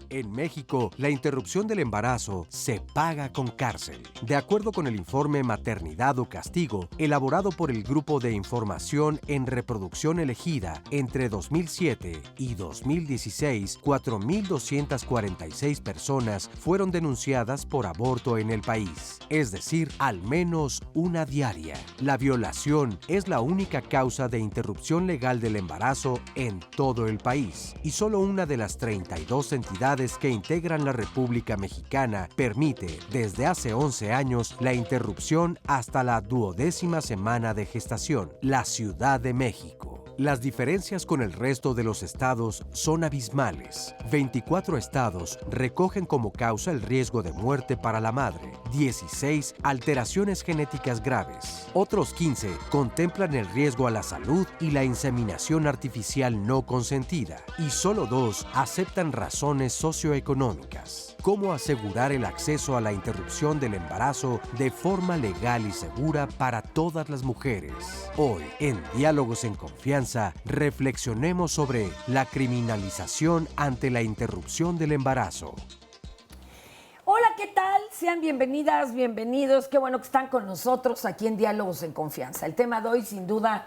En México, la interrupción del embarazo se paga con cárcel. De acuerdo con el informe Maternidad o Castigo, elaborado por el Grupo de Información en Reproducción Elegida, entre 2007 y 2016, 4.246 personas fueron denunciadas por aborto en el país, es decir, al menos una diaria. La violación es la única causa de interrupción legal del embarazo en todo el país, y solo una de las 32 entidades que integran la República Mexicana permite, desde hace 11 años, la interrupción hasta la 12ª semana de gestación, la Ciudad de México. Las diferencias con el resto de los estados son abismales. 24 estados recogen como causa el riesgo de muerte para la madre, 16 alteraciones genéticas graves, otros 15 contemplan el riesgo a la salud y la inseminación artificial no consentida, y solo 2 aceptan razones socioeconómicas. ¿Cómo asegurar el acceso a la interrupción del embarazo de forma legal y segura para todas las mujeres? Hoy, en Diálogos en Confianza, reflexionemos sobre la criminalización ante la interrupción del embarazo. Hola, ¿qué tal? Sean bienvenidas, bienvenidos. Qué bueno que están con nosotros aquí en Diálogos en Confianza. El tema de hoy, sin duda,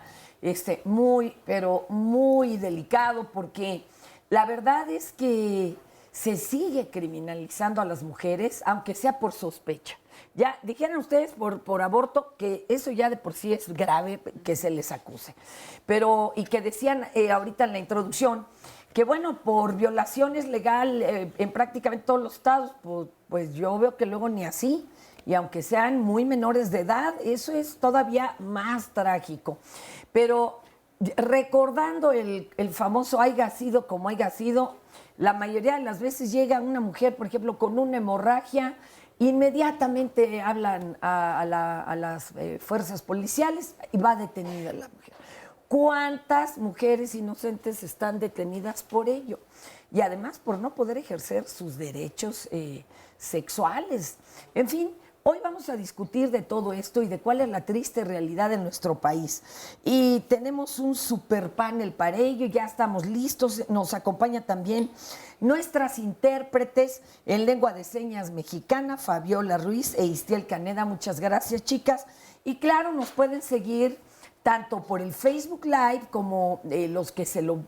muy, pero muy delicado, porque la verdad es que se sigue criminalizando a las mujeres, aunque sea por sospecha. Ya dijeron ustedes por aborto, que eso ya de por sí es grave que se les acuse. Pero, y que decían ahorita en la introducción, que bueno, por violación es legal en prácticamente todos los estados, pues yo veo que luego ni así, y aunque sean muy menores de edad, eso es todavía más trágico. Pero recordando el famoso haiga sido como haiga sido, la mayoría de las veces llega una mujer, por ejemplo, con una hemorragia, inmediatamente hablan a las fuerzas policiales y va detenida la mujer. ¿Cuántas mujeres inocentes están detenidas por ello? Y además por no poder ejercer sus derechos sexuales. En fin, hoy vamos a discutir de todo esto y de cuál es la triste realidad de nuestro país. Y tenemos un super panel para ello, ya estamos listos. Nos acompaña también nuestras intérpretes en lengua de señas mexicana, Fabiola Ruiz e Istiel Caneda. Muchas gracias, chicas. Y claro, nos pueden seguir tanto por el Facebook Live como los que se lo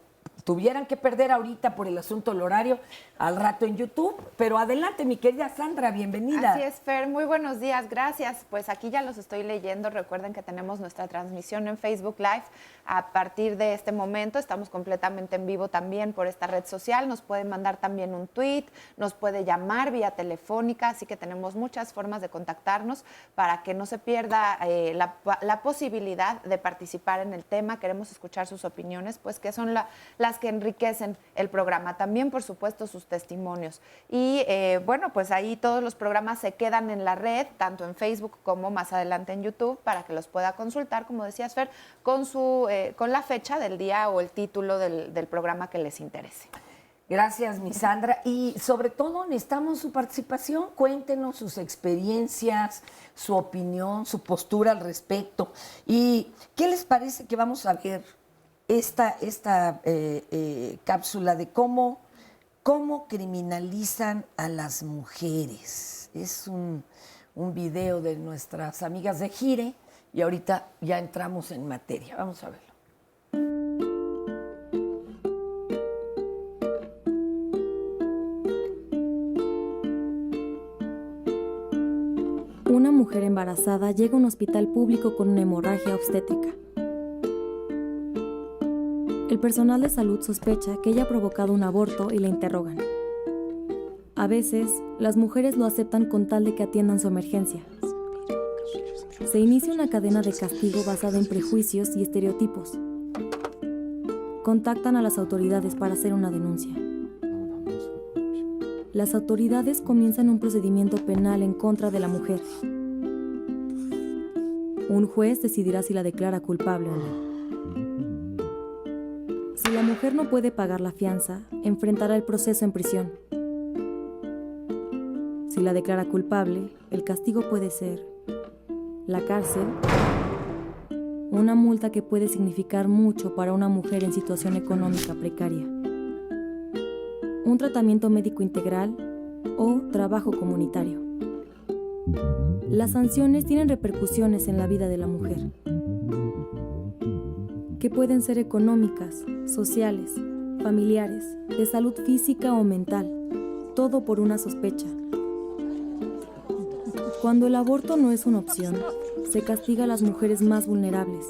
tuvieran que perder ahorita por el asunto del horario, al rato en YouTube. Pero adelante, mi querida Sandra, bienvenida. Así es, Fer, muy buenos días, gracias. Pues aquí ya los estoy leyendo. Recuerden que tenemos nuestra transmisión en Facebook Live. A partir de este momento estamos completamente en vivo también por esta red social. Nos pueden mandar también un tweet, nos puede llamar vía telefónica, así que tenemos muchas formas de contactarnos para que no se pierda la posibilidad de participar en el tema. Queremos escuchar sus opiniones, pues que son las que enriquecen el programa. También, por supuesto, sus testimonios. Y bueno, pues ahí todos los programas se quedan en la red, tanto en Facebook como más adelante en YouTube, para que los pueda consultar, como decías, Fer, con la fecha del día o el título del programa que les interese. Gracias, mi Sandra. Y sobre todo necesitamos su participación. Cuéntenos sus experiencias, su opinión, su postura al respecto. ¿Y qué les parece que vamos a ver esta cápsula de cómo criminalizan a las mujeres? Es un video de nuestras amigas de Gire y ahorita ya entramos en materia. Vamos a verlo. Una mujer embarazada llega a un hospital público con una hemorragia obstétrica. El personal de salud sospecha que ella ha provocado un aborto y la interrogan. A veces, las mujeres lo aceptan con tal de que atiendan su emergencia. Se inicia una cadena de castigo basada en prejuicios y estereotipos. Contactan a las autoridades para hacer una denuncia. Las autoridades comienzan un procedimiento penal en contra de la mujer. Un juez decidirá si la declara culpable o no. Si la mujer no puede pagar la fianza, enfrentará el proceso en prisión. Si la declara culpable, el castigo puede ser la cárcel, una multa que puede significar mucho para una mujer en situación económica precaria. un tratamiento médico integral o trabajo comunitario. Las sanciones tienen repercusiones en la vida de la mujer, que pueden ser económicas, sociales, familiares, de salud física o mental, todo por una sospecha. Cuando el aborto no es una opción, se castiga a las mujeres más vulnerables.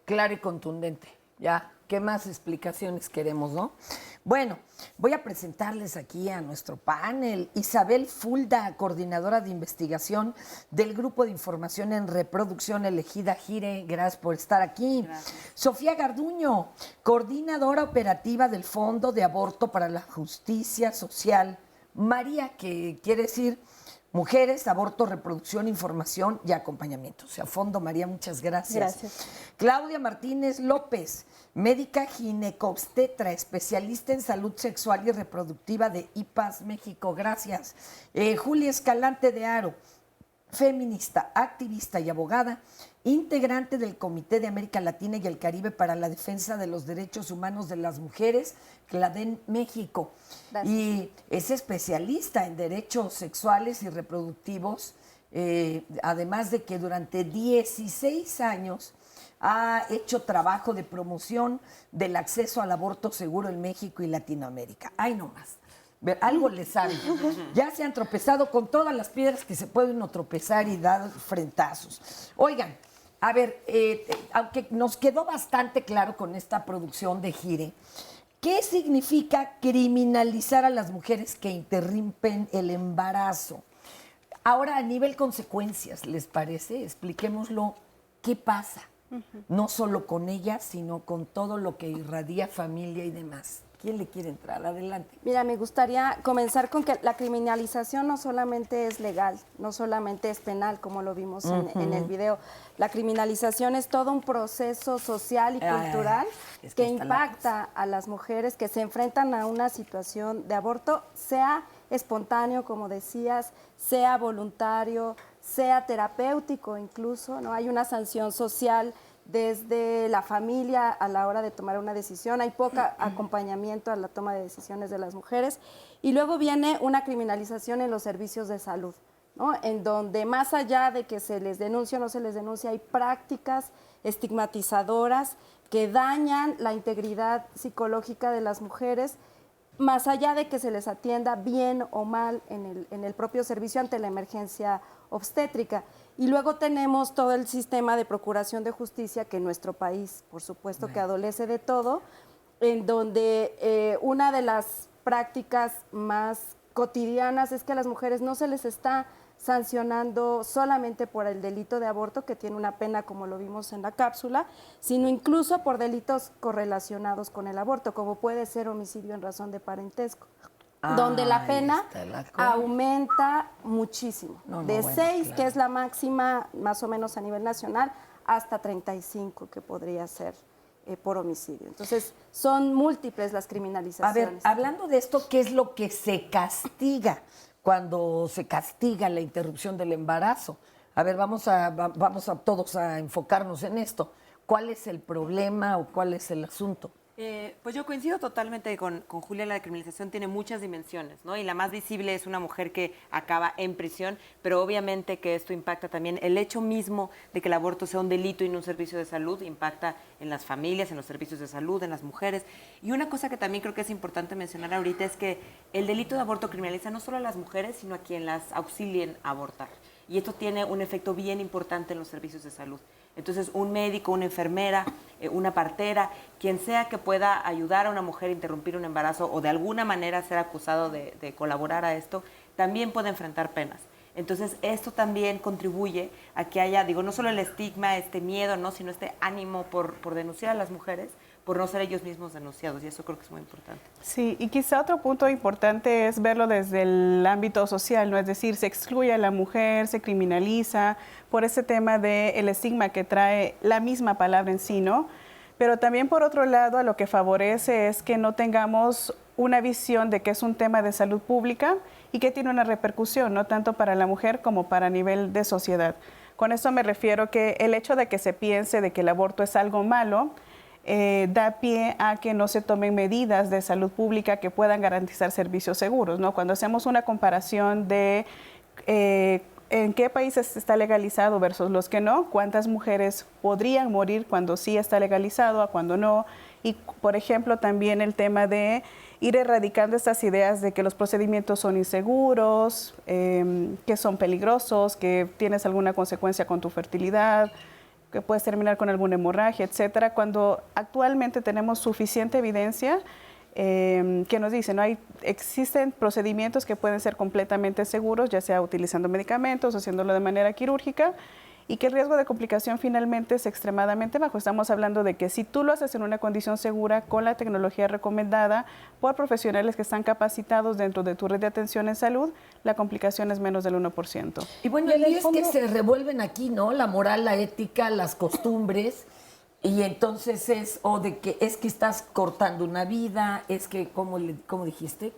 Claro y contundente. Ya, ¿qué más explicaciones queremos, no? Bueno, voy a presentarles aquí a nuestro panel. Isabel Fulda, coordinadora de investigación del Grupo de Información en Reproducción Elegida Gire. Gracias por estar aquí. Gracias. Sofía Garduño, coordinadora operativa del Fondo de Aborto para la Justicia Social. María, que quiere decir Mujeres, Aborto, Reproducción, Información y Acompañamiento. O sea, Fondo, María, muchas gracias. Gracias. Claudia Martínez López, médica ginecobstetra, especialista en salud sexual y reproductiva de IPAS México. Gracias. Julia Escalante de Aro, feminista, activista y abogada, integrante del Comité de América Latina y el Caribe para la Defensa de los Derechos Humanos de las Mujeres, CLADEN México. Gracias. Y es especialista en derechos sexuales y reproductivos, además de que durante 16 años ha hecho trabajo de promoción del acceso al aborto seguro en México y Latinoamérica. ¡Ay, no más! Algo le sabe. Ya se han tropezado con todas las piedras que se pueden uno tropezar y dar frentazos. Oigan, a ver, aunque nos quedó bastante claro con esta producción de Gire, ¿qué significa criminalizar a las mujeres que interrumpen el embarazo? Ahora, a nivel consecuencias, ¿les parece? Expliquémoslo. ¿Qué pasa? No solo con ellas, sino con todo lo que irradia familia y demás. ¿Quién le quiere entrar? Adelante. Mira, me gustaría comenzar con que la criminalización no solamente es legal, no solamente es penal, como lo vimos en el video. La criminalización es todo un proceso social y cultural es que está impacta a las mujeres que se enfrentan a una situación de aborto, sea espontáneo, como decías, sea voluntario, sea terapéutico incluso, ¿no? Hay una sanción social desde la familia a la hora de tomar una decisión, hay poco acompañamiento a la toma de decisiones de las mujeres y luego viene una criminalización en los servicios de salud, ¿no? En donde más allá de que se les denuncie o no se les denuncie, hay prácticas estigmatizadoras que dañan la integridad psicológica de las mujeres, más allá de que se les atienda bien o mal en el propio servicio ante la emergencia obstétrica. Y luego tenemos todo el sistema de procuración de justicia que en nuestro país, por supuesto, que adolece de todo, en donde una de las prácticas más cotidianas es que a las mujeres no se les está sancionando solamente por el delito de aborto, que tiene una pena como lo vimos en la cápsula, sino incluso por delitos correlacionados con el aborto, como puede ser homicidio en razón de parentesco, donde la pena aumenta muchísimo, de 6, que es la máxima más o menos a nivel nacional, hasta 35, que podría ser por homicidio. Entonces, son múltiples las criminalizaciones. A ver, hablando de esto, ¿qué es lo que se castiga cuando se castiga la interrupción del embarazo? A ver, vamos a todos a enfocarnos en esto. ¿Cuál es el problema o cuál es el asunto? Pues yo coincido totalmente con Julia, la criminalización tiene muchas dimensiones, ¿no? Y la más visible es una mujer que acaba en prisión, pero obviamente que esto impacta también el hecho mismo de que el aborto sea un delito y no un servicio de salud, impacta en las familias, en los servicios de salud, en las mujeres. Y una cosa que también creo que es importante mencionar ahorita es que el delito de aborto criminaliza no solo a las mujeres, sino a quien las auxilien a abortar. Y esto tiene un efecto bien importante en los servicios de salud. Entonces, un médico, una enfermera, una partera, quien sea que pueda ayudar a una mujer a interrumpir un embarazo o de alguna manera ser acusado de colaborar a esto, también puede enfrentar penas. Entonces, esto también contribuye a que haya, digo, no solo el estigma, este miedo, ¿no? Sino este ánimo por denunciar a las mujeres, por no ser ellos mismos denunciados, y eso creo que es muy importante. Sí, y quizá otro punto importante es verlo desde el ámbito social, ¿no? Es decir, se excluye a la mujer, se criminaliza por ese tema del estigma que trae la misma palabra en sí, ¿no? Pero también, por otro lado, a lo que favorece es que no tengamos una visión de que es un tema de salud pública y que tiene una repercusión, no tanto para la mujer como para nivel de sociedad. Con esto me refiero que el hecho de que se piense de que el aborto es algo malo, da pie a que no se tomen medidas de salud pública que puedan garantizar servicios seguros, ¿no? Cuando hacemos una comparación de en qué países está legalizado versus los que no, cuántas mujeres podrían morir cuando sí está legalizado a cuando no, y por ejemplo también el tema de ir erradicando estas ideas de que los procedimientos son inseguros, que son peligrosos, que tienes alguna consecuencia con tu fertilidad, que puedes terminar con alguna hemorragia, etcétera, cuando actualmente tenemos suficiente evidencia que nos dice, ¿no? Existen procedimientos que pueden ser completamente seguros, ya sea utilizando medicamentos, haciéndolo de manera quirúrgica, y que el riesgo de complicación finalmente es extremadamente bajo. Estamos hablando de que si tú lo haces en una condición segura, con la tecnología recomendada por profesionales que están capacitados dentro de tu red de atención en salud, la complicación es menos del 1%. Y bueno, y es que se revuelven aquí, ¿no? La moral, la ética, las costumbres, y entonces de que es que estás cortando una vida, es que, ¿cómo dijiste?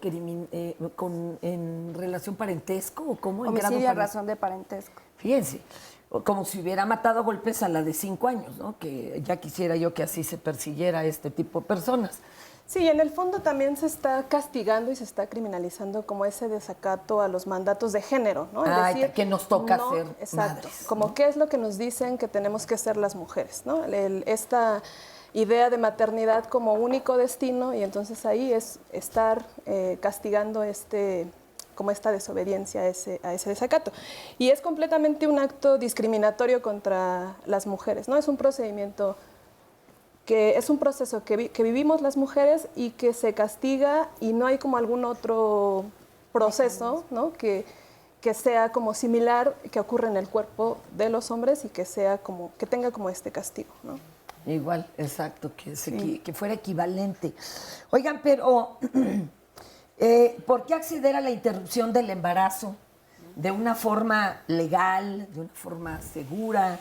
¿En relación parentesco o cómo? Homicidio a razón de parentesco. Fíjense, como si hubiera matado a golpes a la de 5 años, ¿no? Que ya quisiera yo que así se persiguiera a este tipo de personas. Sí, en el fondo también se está castigando y se está criminalizando como ese desacato a los mandatos de género, ¿no? Es decir, que nos toca no, ser exacto, madres, como ¿no? qué es lo que nos dicen que tenemos que ser las mujeres, ¿no? Esta idea de maternidad como único destino, y entonces ahí es estar castigando como esta desobediencia a ese desacato. Y es completamente un acto discriminatorio contra las mujeres, ¿no? Es un procedimiento que es un proceso que vivimos las mujeres y que se castiga, y no hay como algún otro proceso, ¿no? que sea como similar, que ocurre en el cuerpo de los hombres y que tenga como este castigo, ¿no? Igual, exacto, que fuera equivalente. Oigan, pero ¿por qué acceder a la interrupción del embarazo de una forma legal, de una forma segura,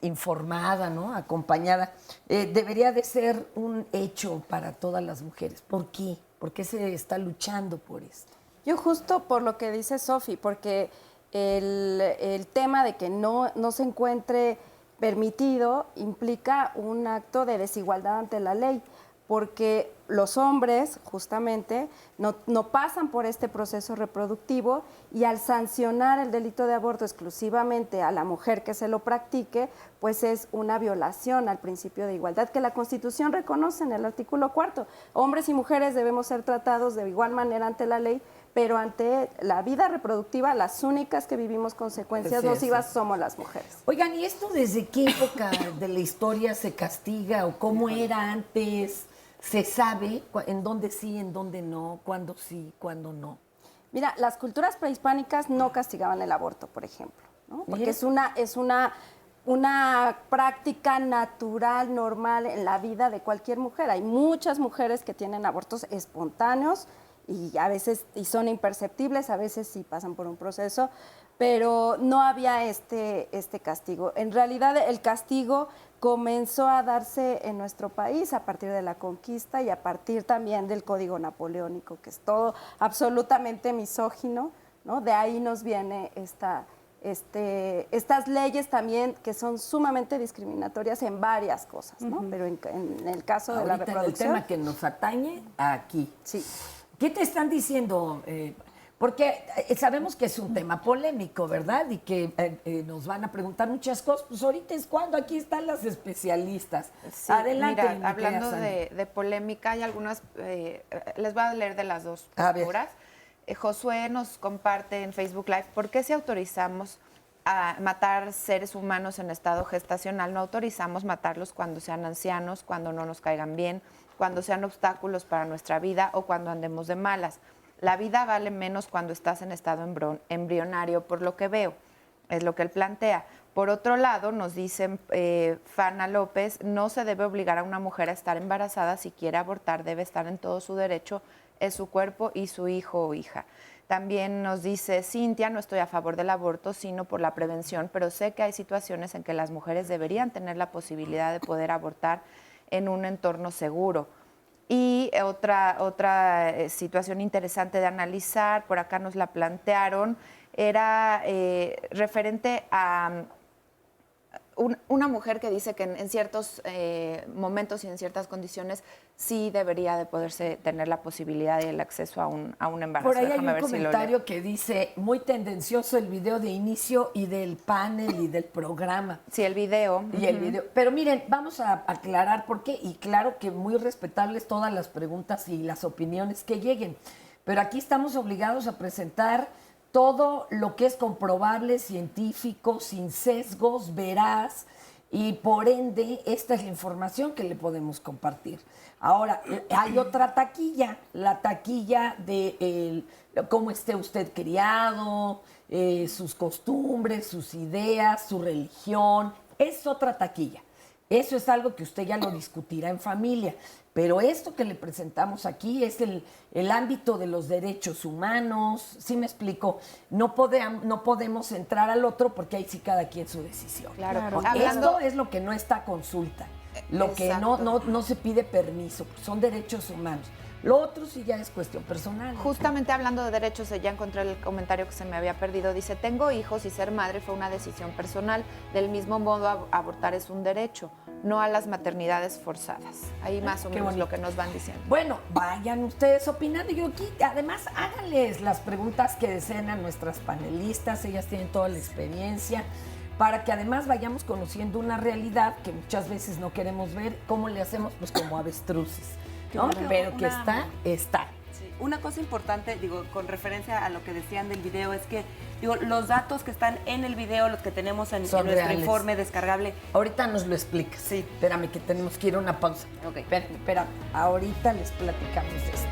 informada, ¿no? Acompañada? Debería de ser un hecho para todas las mujeres. ¿Por qué? ¿Por qué se está luchando por esto? Yo justo por lo que dice Sofi, porque el tema de que no se encuentre permitido implica un acto de desigualdad ante la ley, porque los hombres justamente no pasan por este proceso reproductivo, y al sancionar el delito de aborto exclusivamente a la mujer que se lo practique, pues es una violación al principio de igualdad que la Constitución reconoce en el artículo 4. Hombres y mujeres debemos ser tratados de igual manera ante la ley, pero ante la vida reproductiva las únicas que vivimos consecuencias nocivas somos las mujeres. Oigan, ¿y esto desde qué época de la historia se castiga o cómo era antes? ¿Se sabe en dónde sí, en dónde no, cuándo sí, cuándo no? Mira, las culturas prehispánicas no castigaban el aborto, por ejemplo, ¿no? Porque es una práctica natural, normal en la vida de cualquier mujer. Hay muchas mujeres que tienen abortos espontáneos y a veces son imperceptibles, a veces sí pasan por un proceso, pero no había este castigo. En realidad el castigo comenzó a darse en nuestro país a partir de la conquista y a partir también del Código Napoleónico, que es todo absolutamente misógino, ¿no? De ahí nos viene estas leyes también que son sumamente discriminatorias en varias cosas, ¿no? Pero en el caso de la reproducción... En el tema que nos atañe, aquí. Sí. ¿Qué te están diciendo? Porque sabemos que es un tema polémico, ¿verdad? Y que nos van a preguntar muchas cosas. Pues ahorita es cuando aquí están las especialistas. Sí, Adelante. mira, hablando de polémica, hay algunas, les voy a leer de las dos posturas. Josué nos comparte en Facebook Live, ¿por qué si autorizamos a matar seres humanos en estado gestacional, no autorizamos matarlos cuando sean ancianos, cuando no nos caigan bien, cuando sean obstáculos para nuestra vida o cuando andemos de malas? La vida vale menos cuando estás en estado embrionario, por lo que veo. es lo que él plantea. Por otro lado, nos dicen Fana López, no se debe obligar a una mujer a estar embarazada. Si quiere abortar, debe estar en todo su derecho, es su cuerpo y su hijo o hija. También nos dice Cintia, no estoy a favor del aborto, sino por la prevención, pero sé que hay situaciones en que las mujeres deberían tener la posibilidad de poder abortar en un entorno seguro. Y otra situación interesante de analizar, por acá nos la plantearon, era referente a una mujer que dice que en ciertos momentos y en ciertas condiciones sí debería de poderse tener la posibilidad y el acceso a un embarazo. Por ahí hay un comentario que dice, muy tendencioso el video de inicio y del panel y del programa. Sí, el video. Y el video. Pero miren, vamos a aclarar por qué, y claro que muy respetables todas las preguntas y las opiniones que lleguen, pero aquí estamos obligados a presentar todo lo que es comprobable, científico, sin sesgos, veraz, y por ende esta es la información que le podemos compartir. Ahora, hay otra taquilla, la taquilla de cómo esté usted criado, sus costumbres, sus ideas, su religión, es otra taquilla. Eso es algo que usted ya lo discutirá en familia, pero esto que le presentamos aquí es el ámbito de los derechos humanos. ¿Sí me explico? No podemos entrar al otro porque ahí sí cada quien su decisión. Claro. Esto es lo que no está a consulta, lo que no se pide permiso, son derechos humanos. Lo otro sí ya es cuestión personal. Justamente hablando de derechos, ya encontré el comentario que se me había perdido. Dice, tengo hijos y ser madre fue una decisión personal. Del mismo modo, abortar es un derecho, no a las maternidades forzadas. Ahí más o menos lo que nos van diciendo. Bueno, vayan ustedes opinando. Yo aquí, además, háganles las preguntas que deseen a nuestras panelistas. Ellas tienen toda la experiencia, para que además vayamos conociendo una realidad que muchas veces no queremos ver. ¿Cómo le hacemos? Pues como avestruces. ¿No? Pero que está. Sí. Una cosa importante, digo, con referencia a lo que decían del video, es que, digo, los datos que están en el video, los que tenemos en nuestro informe descargable. Ahorita nos lo explicas. Sí. Espérame, que tenemos que ir a una pausa. Ok. Espera, ahorita les platicamos de esto.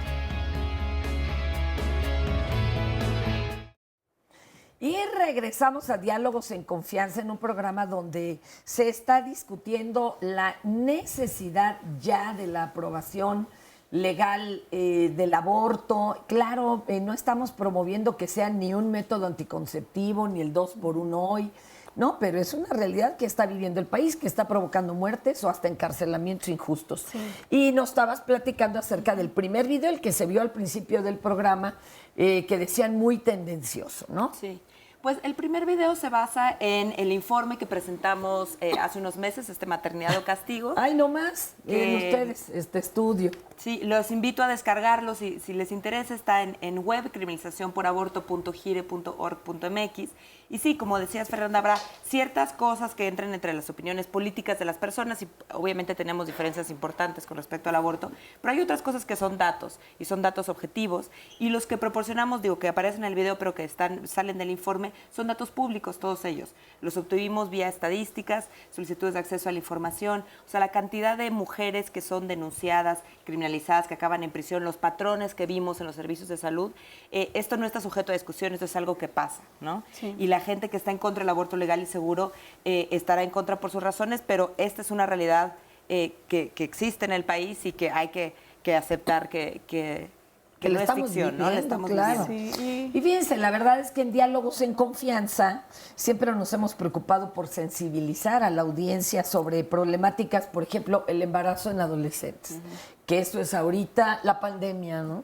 Y regresamos a Diálogos en Confianza, en un programa donde se está discutiendo la necesidad ya de la aprobación legal del aborto. Claro, no estamos promoviendo que sea ni un método anticonceptivo, ni el 2x1 hoy, no, pero es una realidad que está viviendo el país, que está provocando muertes o hasta encarcelamientos injustos. Sí. Y nos estabas platicando acerca del primer video, el que se vio al principio del programa, que decían muy tendencioso, ¿no? Sí. Pues el primer video se basa en el informe que presentamos hace unos meses, Maternidad o Castigo. ¡Ay, no más! Miren ustedes, este estudio. Sí, los invito a descargarlo si les interesa. Está en web, criminalizacionporaborto.gire.org.mx. Y sí, como decías, Fernanda, habrá ciertas cosas que entran entre las opiniones políticas de las personas y obviamente tenemos diferencias importantes con respecto al aborto, pero hay otras cosas que son datos y son datos objetivos, y los que proporcionamos, digo, que aparecen en el video pero que salen del informe, son datos públicos, todos ellos. Los obtuvimos vía estadísticas, solicitudes de acceso a la información, o sea, la cantidad de mujeres que son denunciadas, criminalizadas, que acaban en prisión, los patrones que vimos en los servicios de salud. Esto no está sujeto a discusión, esto es algo que pasa, ¿no? Sí. Y la gente que está en contra del aborto legal y seguro estará en contra por sus razones, pero esta es una realidad que existe en el país y que hay que aceptar que no es ficción, ¿no? La estamos claro. Sí. Y fíjense, la verdad es que en Diálogos en Confianza siempre nos hemos preocupado por sensibilizar a la audiencia sobre problemáticas, por ejemplo, el embarazo en adolescentes, que eso es ahorita la pandemia, ¿no?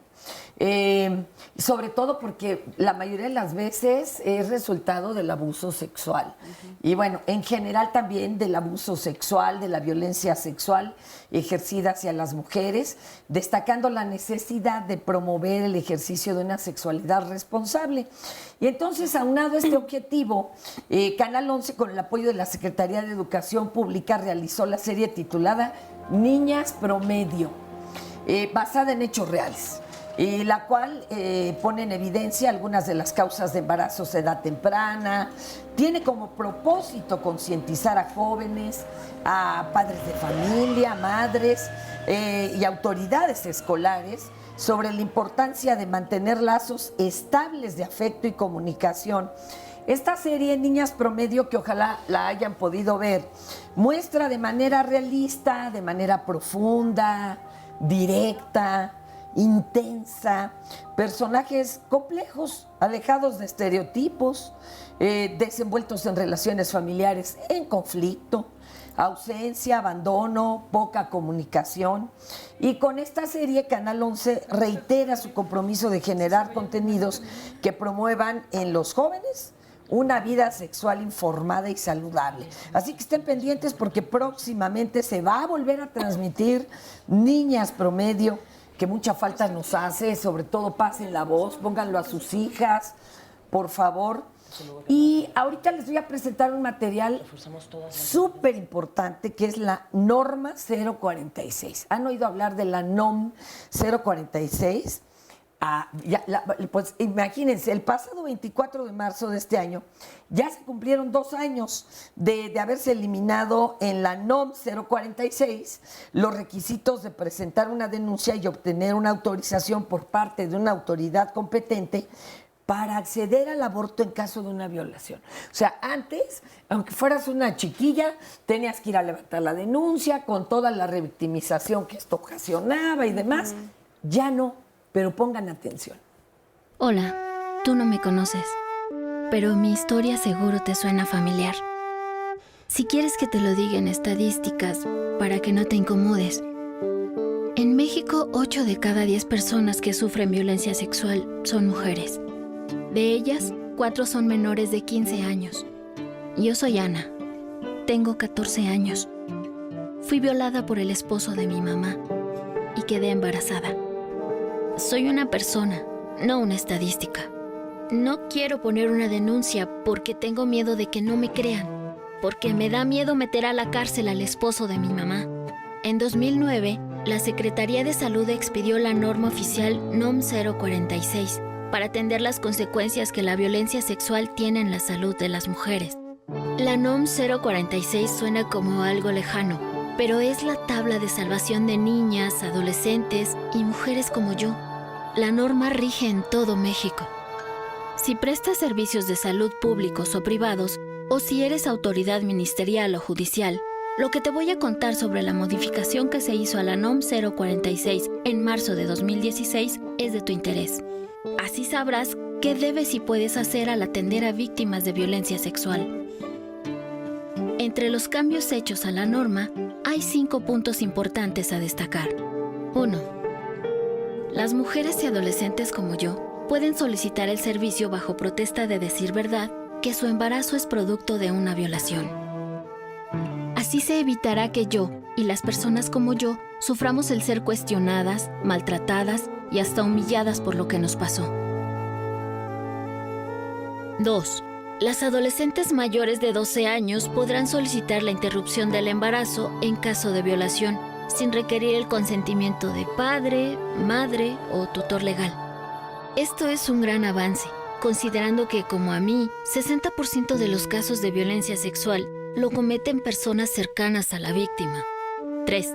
Sobre todo porque la mayoría de las veces es resultado del abuso sexual. Y bueno, en general también del abuso sexual, de la violencia sexual ejercida hacia las mujeres, destacando la necesidad de promover el ejercicio de una sexualidad responsable. Y entonces, aunado a este objetivo, Canal 11, con el apoyo de la Secretaría de Educación Pública, realizó la serie titulada Niñas Promedio, basada en hechos reales, y la cual pone en evidencia algunas de las causas de embarazos a edad temprana. Tiene como propósito concientizar a jóvenes, a padres de familia, madres y autoridades escolares sobre la importancia de mantener lazos estables de afecto y comunicación Esta serie, Niñas Promedio, que ojalá la hayan podido ver, muestra de manera realista, de manera profunda, directa, intensa, personajes complejos, alejados de estereotipos, desenvueltos en relaciones familiares en conflicto, ausencia, abandono, poca comunicación. Y con esta serie, Canal 11 reitera su compromiso de generar contenidos que promuevan en los jóvenes una vida sexual informada y saludable. Así que estén pendientes porque próximamente se va a volver a transmitir Niñas Promedio, que mucha falta nos hace, sobre todo pasen la voz, pónganlo a sus hijas, por favor. Y ahorita les voy a presentar un material súper importante que es la norma 046. ¿Han oído hablar de la NOM 046? Pues imagínense, el pasado 24 de marzo de este año ya se cumplieron 2 años de haberse eliminado en la NOM 046 los requisitos de presentar una denuncia y obtener una autorización por parte de una autoridad competente para acceder al aborto en caso de una violación. O sea, antes, aunque fueras una chiquilla, tenías que ir a levantar la denuncia con toda la revictimización que esto ocasionaba y demás. Ya no, pero pongan atención. Hola, tú no me conoces, pero mi historia seguro te suena familiar. Si quieres que te lo diga en estadísticas, para que no te incomodes. En México, 8 de cada 10 personas que sufren violencia sexual son mujeres. De ellas, 4 son menores de 15 años. Yo soy Ana. Tengo 14 años. Fui violada por el esposo de mi mamá y quedé embarazada. Soy una persona, no una estadística. No quiero poner una denuncia porque tengo miedo de que no me crean, porque me da miedo meter a la cárcel al esposo de mi mamá. En 2009, la Secretaría de Salud expidió la norma oficial NOM 046 para atender las consecuencias que la violencia sexual tiene en la salud de las mujeres. La NOM 046 suena como algo lejano, pero es la tabla de salvación de niñas, adolescentes y mujeres como yo. La norma rige en todo México. Si prestas servicios de salud públicos o privados, o si eres autoridad ministerial o judicial, lo que te voy a contar sobre la modificación que se hizo a la NOM 046 en marzo de 2016 es de tu interés. Así sabrás qué debes y puedes hacer al atender a víctimas de violencia sexual. Entre los cambios hechos a la norma, hay 5 puntos importantes a destacar. 1. Las mujeres y adolescentes como yo pueden solicitar el servicio bajo protesta de decir verdad que su embarazo es producto de una violación. Así se evitará que yo y las personas como yo suframos el ser cuestionadas, maltratadas y hasta humilladas por lo que nos pasó. 2. Las adolescentes mayores de 12 años podrán solicitar la interrupción del embarazo en caso de violación, sin requerir el consentimiento de padre, madre o tutor legal. Esto es un gran avance, considerando que, como a mí, 60% de los casos de violencia sexual lo cometen personas cercanas a la víctima. 3.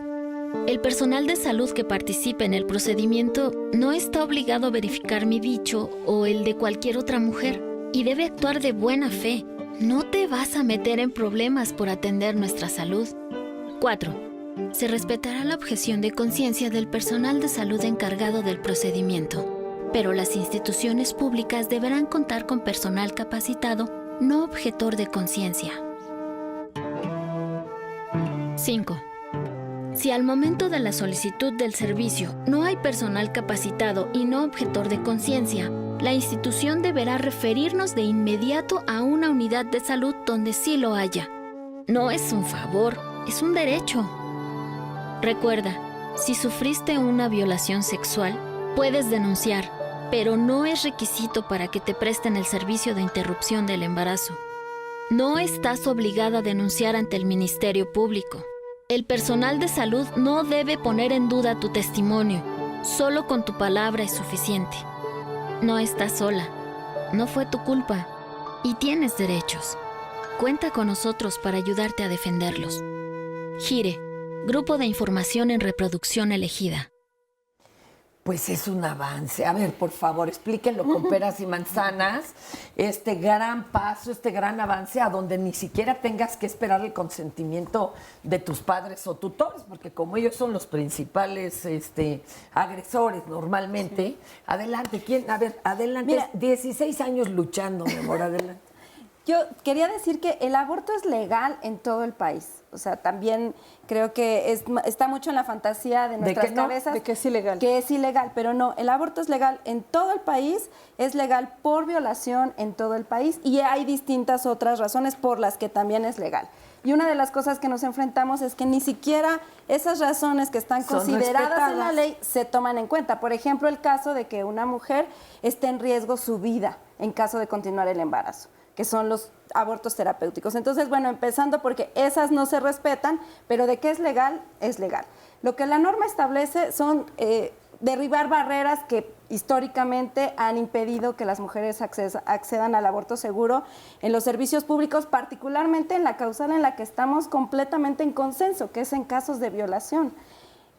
El personal de salud que participe en el procedimiento no está obligado a verificar mi dicho o el de cualquier otra mujer y debe actuar de buena fe. No te vas a meter en problemas por atender nuestra salud. 4. Se respetará la objeción de conciencia del personal de salud encargado del procedimiento, pero las instituciones públicas deberán contar con personal capacitado, no objetor de conciencia. 5. Si al momento de la solicitud del servicio no hay personal capacitado y no objetor de conciencia, la institución deberá referirnos de inmediato a una unidad de salud donde sí lo haya. No es un favor, es un derecho. Recuerda, si sufriste una violación sexual, puedes denunciar, pero no es requisito para que te presten el servicio de interrupción del embarazo. No estás obligada a denunciar ante el Ministerio Público. El personal de salud no debe poner en duda tu testimonio. Solo con tu palabra es suficiente. No estás sola. No fue tu culpa. Y tienes derechos. Cuenta con nosotros para ayudarte a defenderlos. GIRE, Grupo de Información en Reproducción Elegida. Pues es un avance. A ver, por favor, explíquenlo con peras y manzanas, este gran paso, este gran avance a donde ni siquiera tengas que esperar el consentimiento de tus padres o tutores, porque como ellos son los principales agresores normalmente, adelante, adelante. Mira, 16 años luchando, mi amor, adelante. Yo quería decir que el aborto es legal en todo el país. O sea, también creo que está mucho en la fantasía de nuestras cabezas. De que es ilegal. Que es ilegal, pero no, el aborto es legal en todo el país, es legal por violación en todo el país y hay distintas otras razones por las que también es legal. Y una de las cosas que nos enfrentamos es que ni siquiera esas razones que están consideradas en la ley se toman en cuenta. Por ejemplo, el caso de que una mujer esté en riesgo su vida en caso de continuar el embarazo, que son los abortos terapéuticos. Entonces, bueno, empezando porque esas no se respetan, pero de que es legal, es legal. Lo que la norma establece son derribar barreras que históricamente han impedido que las mujeres accedan al aborto seguro en los servicios públicos, particularmente en la causal en la que estamos completamente en consenso, que es en casos de violación.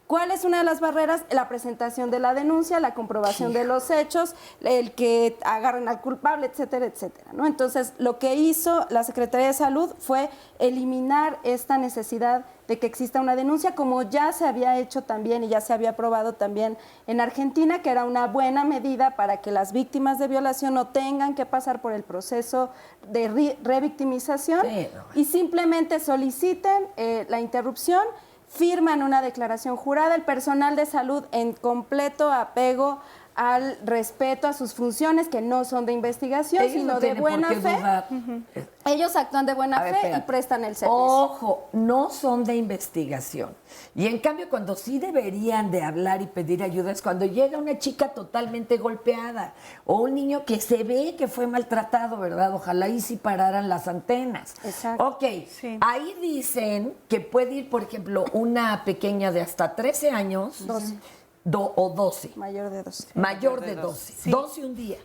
¿Cuál es una de las barreras? La presentación de la denuncia, la comprobación de los hechos, el que agarren al culpable, etcétera, etcétera, ¿no? Entonces, lo que hizo la Secretaría de Salud fue eliminar esta necesidad de que exista una denuncia, como ya se había hecho también y ya se había aprobado también en Argentina, que era una buena medida para que las víctimas de violación no tengan que pasar por el proceso de revictimización y simplemente soliciten la interrupción, firman una declaración jurada, el personal de salud en completo apego al respeto a sus funciones, que no son de investigación, ellos sino no de buena fe. Ellos actúan de buena fe y prestan el servicio. Ojo, no son de investigación. Y en cambio, cuando sí deberían de hablar y pedir ayuda es cuando llega una chica totalmente golpeada o un niño que se ve que fue maltratado, ¿verdad? Ojalá y si pararan las antenas. Exacto. Ok, ahí dicen que puede ir, por ejemplo, una pequeña de hasta 13 años... 12. O 12. Mayor de 12. Mayor de 12. Sí. 12 un día.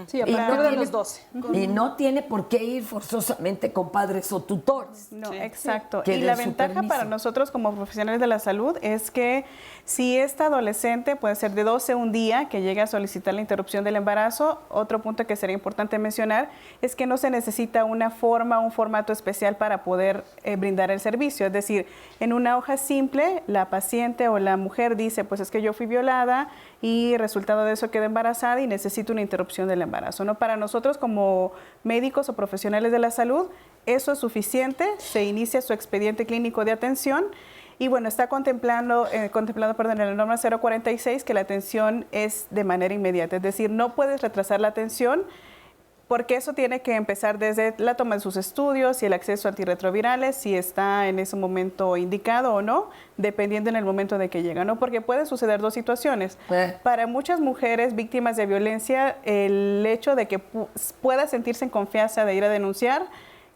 Sí, a partir de los 12. Y no tiene por qué ir forzosamente con padres o tutores. No, exacto. Que Y la den su ventaja permiso. para nosotros como profesionales de la salud es que si esta adolescente puede ser de 12 un día que llegue a solicitar la interrupción del embarazo, otro punto que sería importante mencionar es que no se necesita una forma, un formato especial para poder brindar el servicio. Es decir, en una hoja simple, la paciente o la mujer dice, pues es que yo fui violada y resultado de eso quedé embarazada y necesito una interrupción del embarazo, ¿no? Para nosotros como médicos o profesionales de la salud, eso es suficiente, se inicia su expediente clínico de atención y bueno, está contemplado en la norma 046 que la atención es de manera inmediata, es decir, no puedes retrasar la atención porque eso tiene que empezar desde la toma de sus estudios y el acceso a antirretrovirales, si está en ese momento indicado o no, dependiendo en el momento de que llega, ¿no? Porque pueden suceder dos situaciones. Para muchas mujeres víctimas de violencia, el hecho de que pueda sentirse en confianza de ir a denunciar,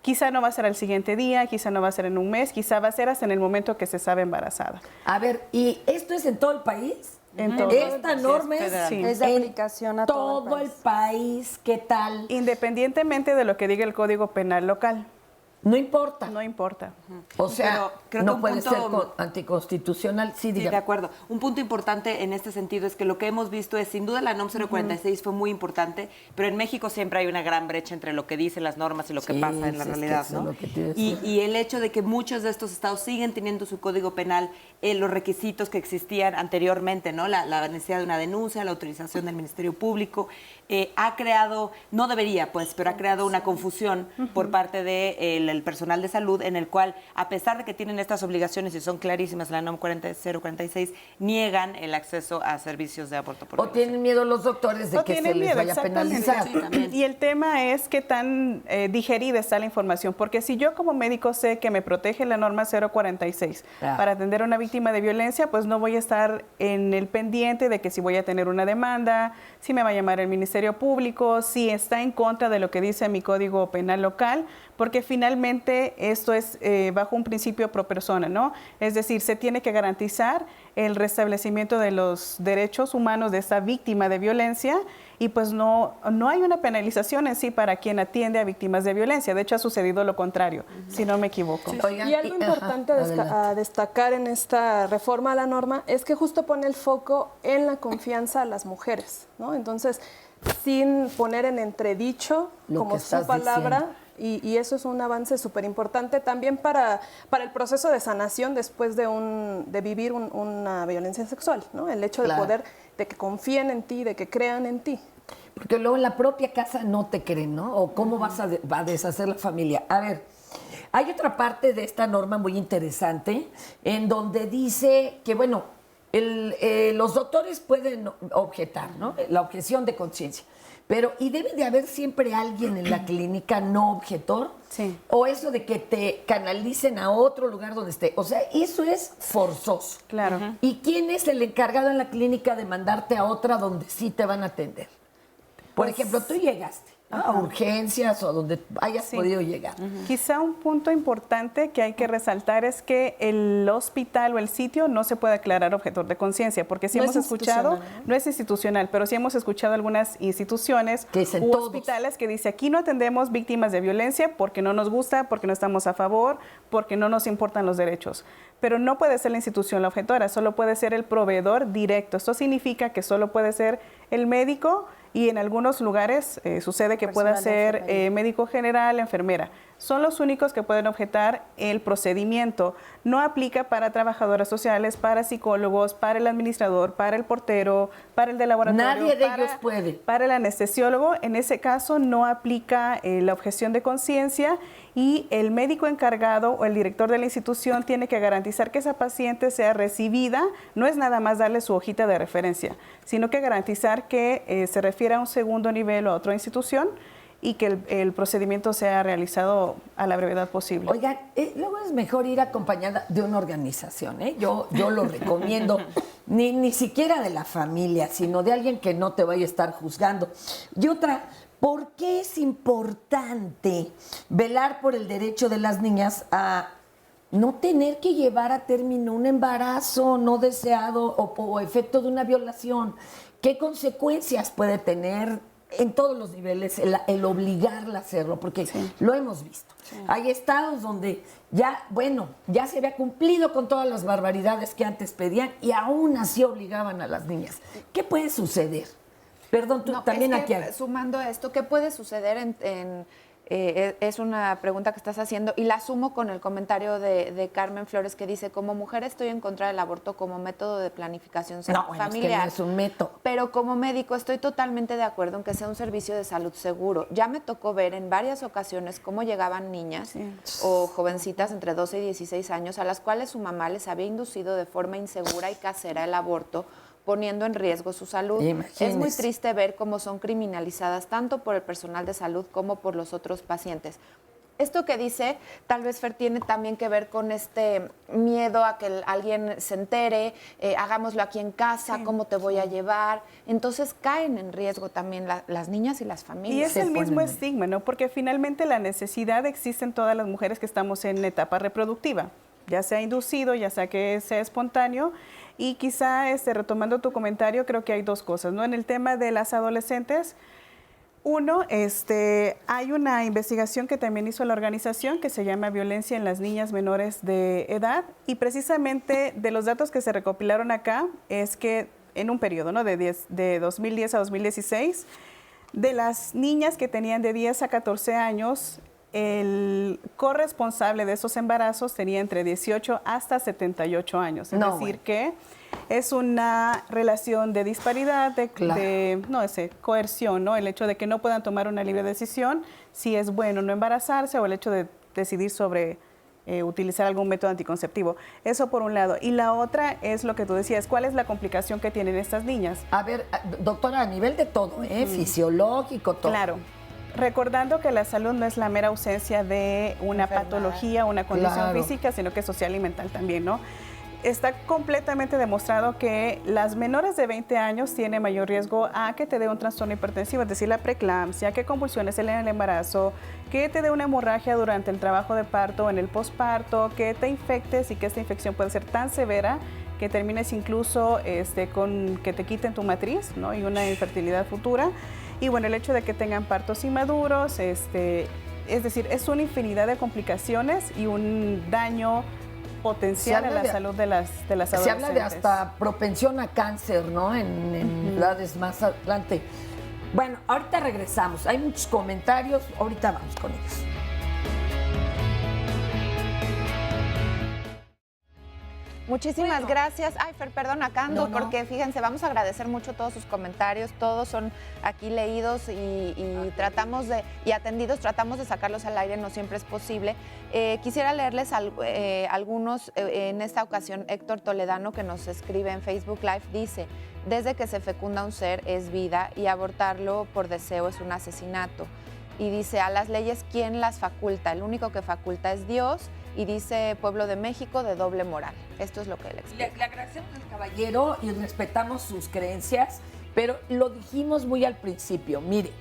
quizá no va a ser al siguiente día, quizá no va a ser en un mes, quizá va a ser hasta en el momento que se sabe embarazada. A ver, ¿y esto es en todo el país? En todo Esta norma es de aplicación a todo el país. ¿Qué tal? Independientemente de lo que diga el Código Penal local. No importa. No importa. O sea, Pero creo que no un puede ser punto- anticonstitucional. Sí, Sí, diga. de acuerdo. Un punto importante en este sentido es que lo que hemos visto es, sin duda, la NOM 046 fue muy importante, pero en México siempre hay una gran brecha entre lo que dicen las normas y lo que Sí, pasa en la sí, es que realidad, eso ¿no? es lo que te iba a Y, decir. y el hecho de que muchos de estos estados siguen teniendo su código penal, los requisitos que existían anteriormente, ¿no? La necesidad de una denuncia, la autorización del Ministerio Público, ha creado, no debería, pues, pero ha creado una confusión por parte del personal de salud, en el cual, a pesar de que tienen estas obligaciones y son clarísimas, la NOM 046, niegan el acceso a servicios de aborto por O violación. tienen miedo los doctores de O que se tienen les miedo, vaya a exactamente. penalizar. Sí, también. Y el tema es qué tan digerida está la información, porque si yo como médico sé que me protege la norma 046 para atender a una víctima de violencia, pues no voy a estar en el pendiente de que si voy a tener una demanda, si me va a llamar el Ministerio Ministerio Público, si está en contra de lo que dice mi Código Penal local, porque finalmente esto es bajo un principio pro persona, ¿no? Es decir, se tiene que garantizar el restablecimiento de los derechos humanos de esta víctima de violencia y pues no hay una penalización en sí para quien atiende a víctimas de violencia. De hecho, ha sucedido lo contrario, si no me equivoco. Sí. Y algo importante a destacar en esta reforma a la norma es que justo pone el foco en la confianza a las mujeres, ¿no? Entonces, sin poner en entredicho como su palabra, y eso es un avance súper importante también para el proceso de sanación después de vivir una violencia sexual, ¿no? El hecho de poder, de que confíen en ti, de que crean en ti. Porque luego en la propia casa no te creen, ¿no? O cómo vas a deshacer la familia. A ver, hay otra parte de esta norma muy interesante en donde dice que, bueno, los doctores pueden objetar, ¿no? La objeción de conciencia. Pero, ¿y debe de haber siempre alguien en la clínica no objetor? Sí. O eso de que te canalicen a otro lugar donde esté. O sea, eso es forzoso. Claro. ¿Y quién es el encargado en la clínica de mandarte a otra donde sí te van a atender? Por ejemplo, tú llegaste a urgencias o donde hayas podido llegar. Quizá un punto importante que hay que resaltar es que el hospital o el sitio no se puede declarar objetor de conciencia, porque si hemos escuchado, no es institucional, pero sí hemos escuchado algunas instituciones u hospitales que dice aquí no atendemos víctimas de violencia porque no nos gusta, porque no estamos a favor, porque no nos importan los derechos. Pero no puede ser la institución la objetora, solo puede ser el proveedor directo. Esto significa que solo puede ser el médico y en algunos lugares sucede que pueda ser médico general, enfermera. Son los únicos que pueden objetar el procedimiento. No aplica para trabajadoras sociales, para psicólogos, para el administrador, para el portero, para el de laboratorio. Nadie de ellos puede. Para el anestesiólogo, en ese caso no aplica la objeción de conciencia y el médico encargado o el director de la institución tiene que garantizar que esa paciente sea recibida. No es nada más darle su hojita de referencia, sino que garantizar que se refiere a un segundo nivel o a otra institución y que el procedimiento sea realizado a la brevedad posible. Oigan, luego es mejor ir acompañada de una organización, ¿eh? Yo lo recomiendo, ni siquiera de la familia, sino de alguien que no te vaya a estar juzgando. Y otra, ¿por qué es importante velar por el derecho de las niñas a no tener que llevar a término un embarazo no deseado o efecto de una violación? ¿Qué consecuencias puede tener en todos los niveles el obligarla a hacerlo? Porque lo hemos visto. Hay estados donde ya se había cumplido con todas las barbaridades que antes pedían y aún así obligaban a las niñas. ¿Qué puede suceder? Perdón, tú también aquí. Sumando a esto, ¿qué puede suceder es una pregunta que estás haciendo y la sumo con el comentario de Carmen Flores que dice, como mujer estoy en contra del aborto como método de planificación familiar. Es que no es un método. Pero como médico estoy totalmente de acuerdo en que sea un servicio de salud seguro. Ya me tocó ver en varias ocasiones cómo llegaban niñas o jovencitas entre 12 y 16 años a las cuales su mamá les había inducido de forma insegura y casera el aborto, poniendo en riesgo su salud. Imagínese. Es muy triste ver cómo son criminalizadas tanto por el personal de salud como por los otros pacientes. Esto que dice, tal vez Fer tiene también que ver con este miedo a que alguien se entere, hagámoslo aquí en casa, cómo te voy a llevar. Entonces caen en riesgo también las niñas y las familias. Y es el mismo estigma, ¿no? Porque finalmente la necesidad existe en todas las mujeres que estamos en etapa reproductiva, ya sea inducido, ya sea que sea espontáneo. Y quizá, retomando tu comentario, creo que hay dos cosas, ¿no? En el tema de las adolescentes, uno, hay una investigación que también hizo la organización que se llama Violencia en las Niñas Menores de Edad, y precisamente de los datos que se recopilaron acá es que en un periodo, ¿no? de 2010 a 2016, de las niñas que tenían de 10 a 14 años, el corresponsable de esos embarazos tenía entre 18 hasta 78 años. Es decir, que es una relación de disparidad, de coerción, ¿no? El hecho de que no puedan tomar una libre decisión, si es bueno no embarazarse o el hecho de decidir sobre utilizar algún método anticonceptivo. Eso por un lado. Y la otra es lo que tú decías, ¿cuál es la complicación que tienen estas niñas? A ver, doctora, a nivel de todo, fisiológico, todo. Claro. Recordando que la salud no es la mera ausencia de una patología, una condición física, sino que es social y mental también, ¿no? está completamente demostrado que las menores de 20 años tienen mayor riesgo a que te dé un trastorno hipertensivo, es decir, la preeclampsia, que convulsiones en el embarazo, que te dé una hemorragia durante el trabajo de parto o en el posparto, que te infectes y que esta infección puede ser tan severa que termines incluso con que te quiten tu matriz, ¿no? Y una infertilidad futura. Y bueno, el hecho de que tengan partos inmaduros, es decir, es una infinidad de complicaciones y un daño potencial a la salud de las adolescentes. Se habla de hasta propensión a cáncer, ¿no? En edades más adelante. Bueno, ahorita regresamos. Hay muchos comentarios. Ahorita vamos con ellos. Muchísimas gracias. Ay, Fer, perdón, acá ando, porque fíjense, vamos a agradecer mucho todos sus comentarios, todos son aquí leídos y atendidos, tratamos de sacarlos al aire, no siempre es posible. Quisiera leerles algunos, en esta ocasión Héctor Toledano, que nos escribe en Facebook Live, dice: desde que se fecunda un ser es vida y abortarlo por deseo es un asesinato. Y dice, a las leyes, ¿quién las faculta? El único que faculta es Dios. Y dice Pueblo de México, de doble moral. Esto es lo que él explica. Le agradecemos al caballero y respetamos sus creencias, pero lo dijimos muy al principio. Mire,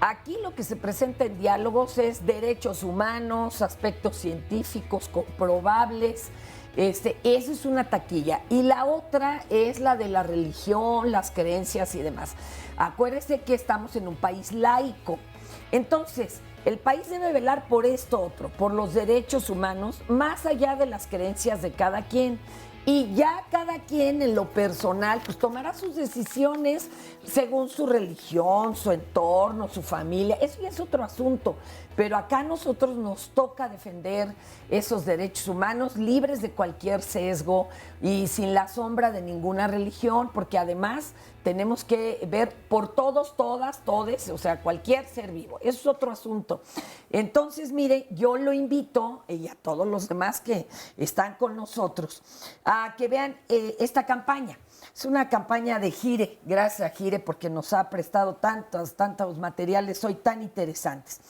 aquí lo que se presenta en diálogos es derechos humanos, aspectos científicos comprobables. Esa es una taquilla. Y la otra es la de la religión, las creencias y demás. Acuérdese que estamos en un país laico. Entonces, el país debe velar por esto otro, por los derechos humanos, más allá de las creencias de cada quien. Y ya cada quien en lo personal pues tomará sus decisiones según su religión, su entorno, su familia. Eso ya es otro asunto. Pero acá a nosotros nos toca defender esos derechos humanos libres de cualquier sesgo y sin la sombra de ninguna religión, porque además tenemos que ver por todos, todas, todes, o sea, cualquier ser vivo. Eso es otro asunto. Entonces, mire, yo lo invito, y a todos los demás que están con nosotros, a que vean esta campaña. Es una campaña de Gire, gracias a Gire, porque nos ha prestado tantos materiales hoy tan interesantes.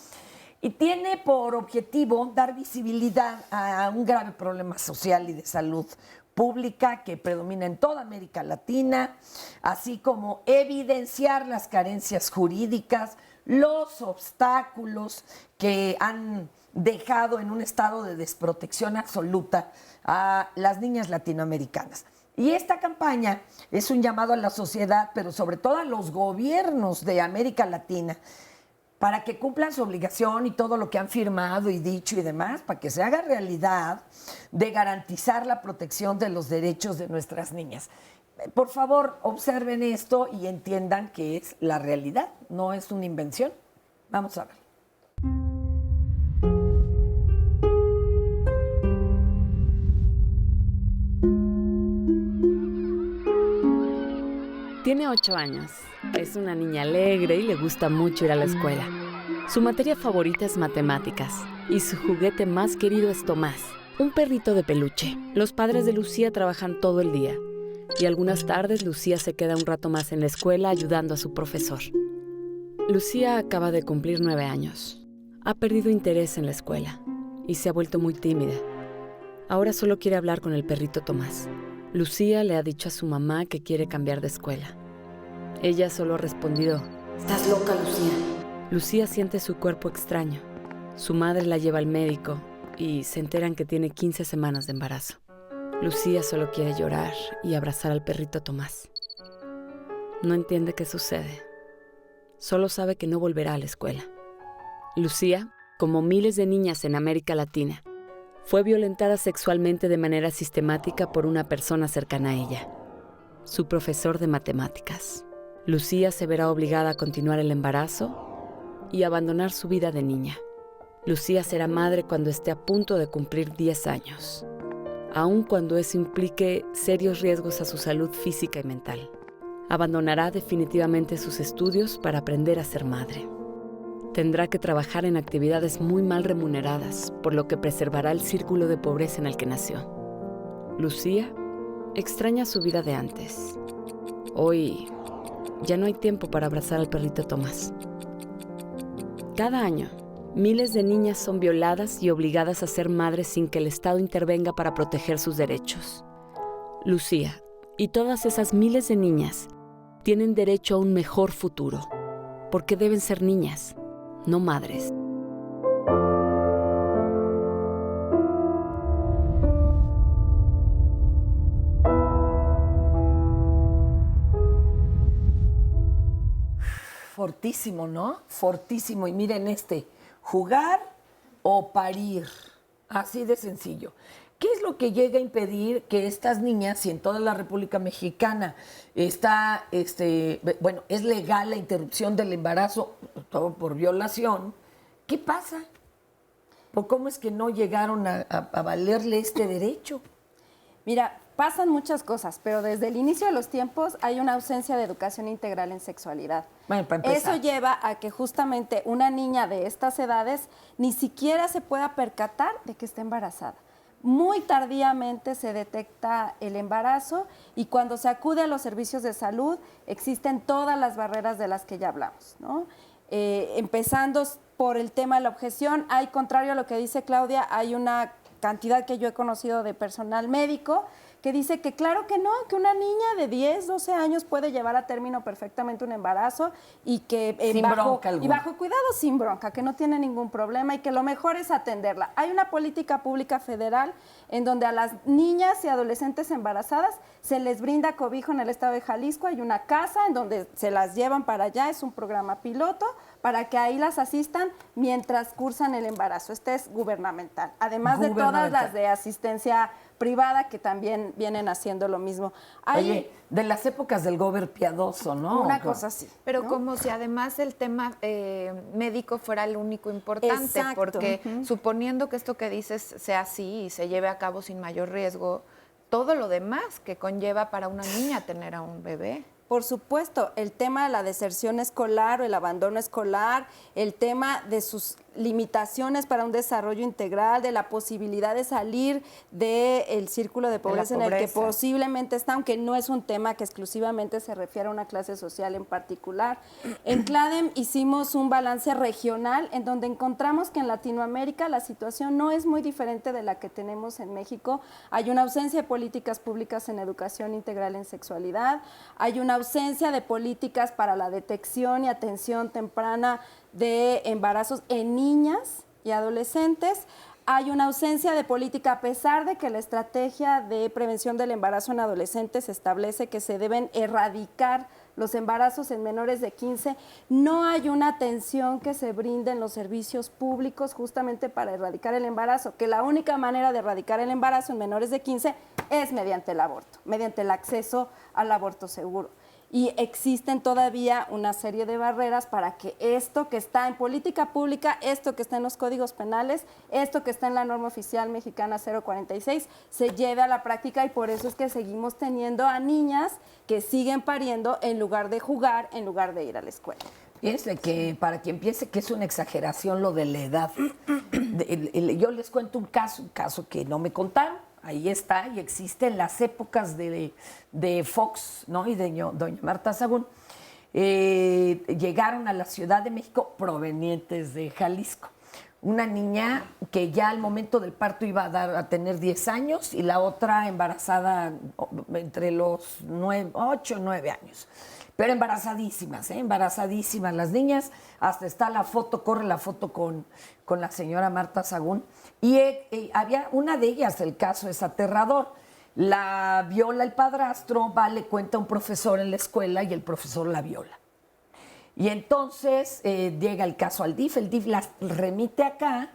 Y tiene por objetivo dar visibilidad a un grave problema social y de salud pública que predomina en toda América Latina, así como evidenciar las carencias jurídicas, los obstáculos que han dejado en un estado de desprotección absoluta a las niñas latinoamericanas. Y esta campaña es un llamado a la sociedad, pero sobre todo a los gobiernos de América Latina, para que cumplan su obligación y todo lo que han firmado y dicho y demás, para que se haga realidad de garantizar la protección de los derechos de nuestras niñas. Por favor, observen esto y entiendan que es la realidad, no es una invención. Vamos a ver. Tiene 8 años. Es una niña alegre y le gusta mucho ir a la escuela. Su materia favorita es matemáticas y su juguete más querido es Tomás, un perrito de peluche. Los padres de Lucía trabajan todo el día y algunas tardes Lucía se queda un rato más en la escuela ayudando a su profesor. Lucía acaba de cumplir 9 años. Ha perdido interés en la escuela y se ha vuelto muy tímida. Ahora solo quiere hablar con el perrito Tomás. Lucía le ha dicho a su mamá que quiere cambiar de escuela. Ella solo ha respondido: ¿Estás loca, Lucía? Lucía siente su cuerpo extraño. Su madre la lleva al médico y se enteran que tiene 15 semanas de embarazo. Lucía solo quiere llorar y abrazar al perrito Tomás. No entiende qué sucede. Solo sabe que no volverá a la escuela. Lucía, como miles de niñas en América Latina, fue violentada sexualmente de manera sistemática por una persona cercana a ella, su profesor de matemáticas. Lucía se verá obligada a continuar el embarazo y abandonar su vida de niña. Lucía será madre cuando esté a punto de cumplir 10 años, aun cuando eso implique serios riesgos a su salud física y mental. Abandonará definitivamente sus estudios para aprender a ser madre. Tendrá que trabajar en actividades muy mal remuneradas, por lo que preservará el círculo de pobreza en el que nació. Lucía extraña su vida de antes. Hoy ya no hay tiempo para abrazar al perrito Tomás. Cada año, miles de niñas son violadas y obligadas a ser madres sin que el Estado intervenga para proteger sus derechos. Lucía y todas esas miles de niñas tienen derecho a un mejor futuro, porque deben ser niñas, no madres. Fortísimo, ¿no? Fortísimo. Y miren jugar o parir. Así de sencillo. ¿Qué es lo que llega a impedir que estas niñas, si en toda la República Mexicana está, es legal la interrupción del embarazo, todo por violación, qué pasa? ¿Por cómo es que no llegaron a valerle este derecho? Mira, pasan muchas cosas, pero desde el inicio de los tiempos hay una ausencia de educación integral en sexualidad. Bueno, para empezar. Eso lleva a que justamente una niña de estas edades ni siquiera se pueda percatar de que está embarazada. Muy tardíamente se detecta el embarazo y cuando se acude a los servicios de salud existen todas las barreras de las que ya hablamos, ¿no? Empezando por el tema de la objeción, hay, contrario a lo que dice Claudia, hay una cantidad que yo he conocido de personal médico que dice que claro que no, que una niña de 10, 12 años puede llevar a término perfectamente un embarazo y que bajo cuidado, sin bronca, que no tiene ningún problema y que lo mejor es atenderla. Hay una política pública federal en donde a las niñas y adolescentes embarazadas se les brinda cobijo en el estado de Jalisco. Hay una casa en donde se las llevan para allá, es un programa piloto para que ahí las asistan mientras cursan el embarazo. Este es gubernamental, además de todas las de asistencia privada que también vienen haciendo lo mismo. Oye, de las épocas del gober piadoso, ¿no? Una cosa así. Pero ¿no? como si además el tema médico fuera el único importante, Exacto. porque suponiendo que esto que dices sea así y se lleve a cabo sin mayor riesgo, todo lo demás que conlleva para una niña tener a un bebé. Por supuesto, el tema de la deserción escolar o el abandono escolar, el tema de sus limitaciones para un desarrollo integral, de la posibilidad de salir del círculo de pobreza en el que posiblemente está, aunque no es un tema que exclusivamente se refiere a una clase social en particular. En CLADEM hicimos un balance regional en donde encontramos que en Latinoamérica la situación no es muy diferente de la que tenemos en México. Hay una ausencia de políticas públicas en educación integral en sexualidad, hay una ausencia de políticas para la detección y atención temprana de embarazos en niñas y adolescentes. Hay una ausencia de política, a pesar de que la estrategia de prevención del embarazo en adolescentes establece que se deben erradicar los embarazos en menores de 15, no hay una atención que se brinde en los servicios públicos justamente para erradicar el embarazo, que la única manera de erradicar el embarazo en menores de 15 es mediante el aborto, mediante el acceso al aborto seguro. Y existen todavía una serie de barreras para que esto que está en política pública, esto que está en los códigos penales, esto que está en la norma oficial mexicana 046, se lleve a la práctica, y por eso es que seguimos teniendo a niñas que siguen pariendo en lugar de jugar, en lugar de ir a la escuela. Fíjense que para quien piense que es una exageración lo de la edad, yo les cuento un caso que no me contaron. Ahí está, y existe en las épocas de Fox, ¿no? Y de doña Marta Sagún. Llegaron a la Ciudad de México provenientes de Jalisco. Una niña que ya al momento del parto iba a tener 10 años y la otra embarazada entre los 8 o 9 años. Pero embarazadísimas, embarazadísimas las niñas. Hasta está la foto, corre la foto con la señora Marta Sagún. Y había una de ellas, el caso es aterrador. La viola el padrastro, le cuenta a un profesor en la escuela y el profesor la viola. Y entonces llega el caso al DIF, el DIF las remite acá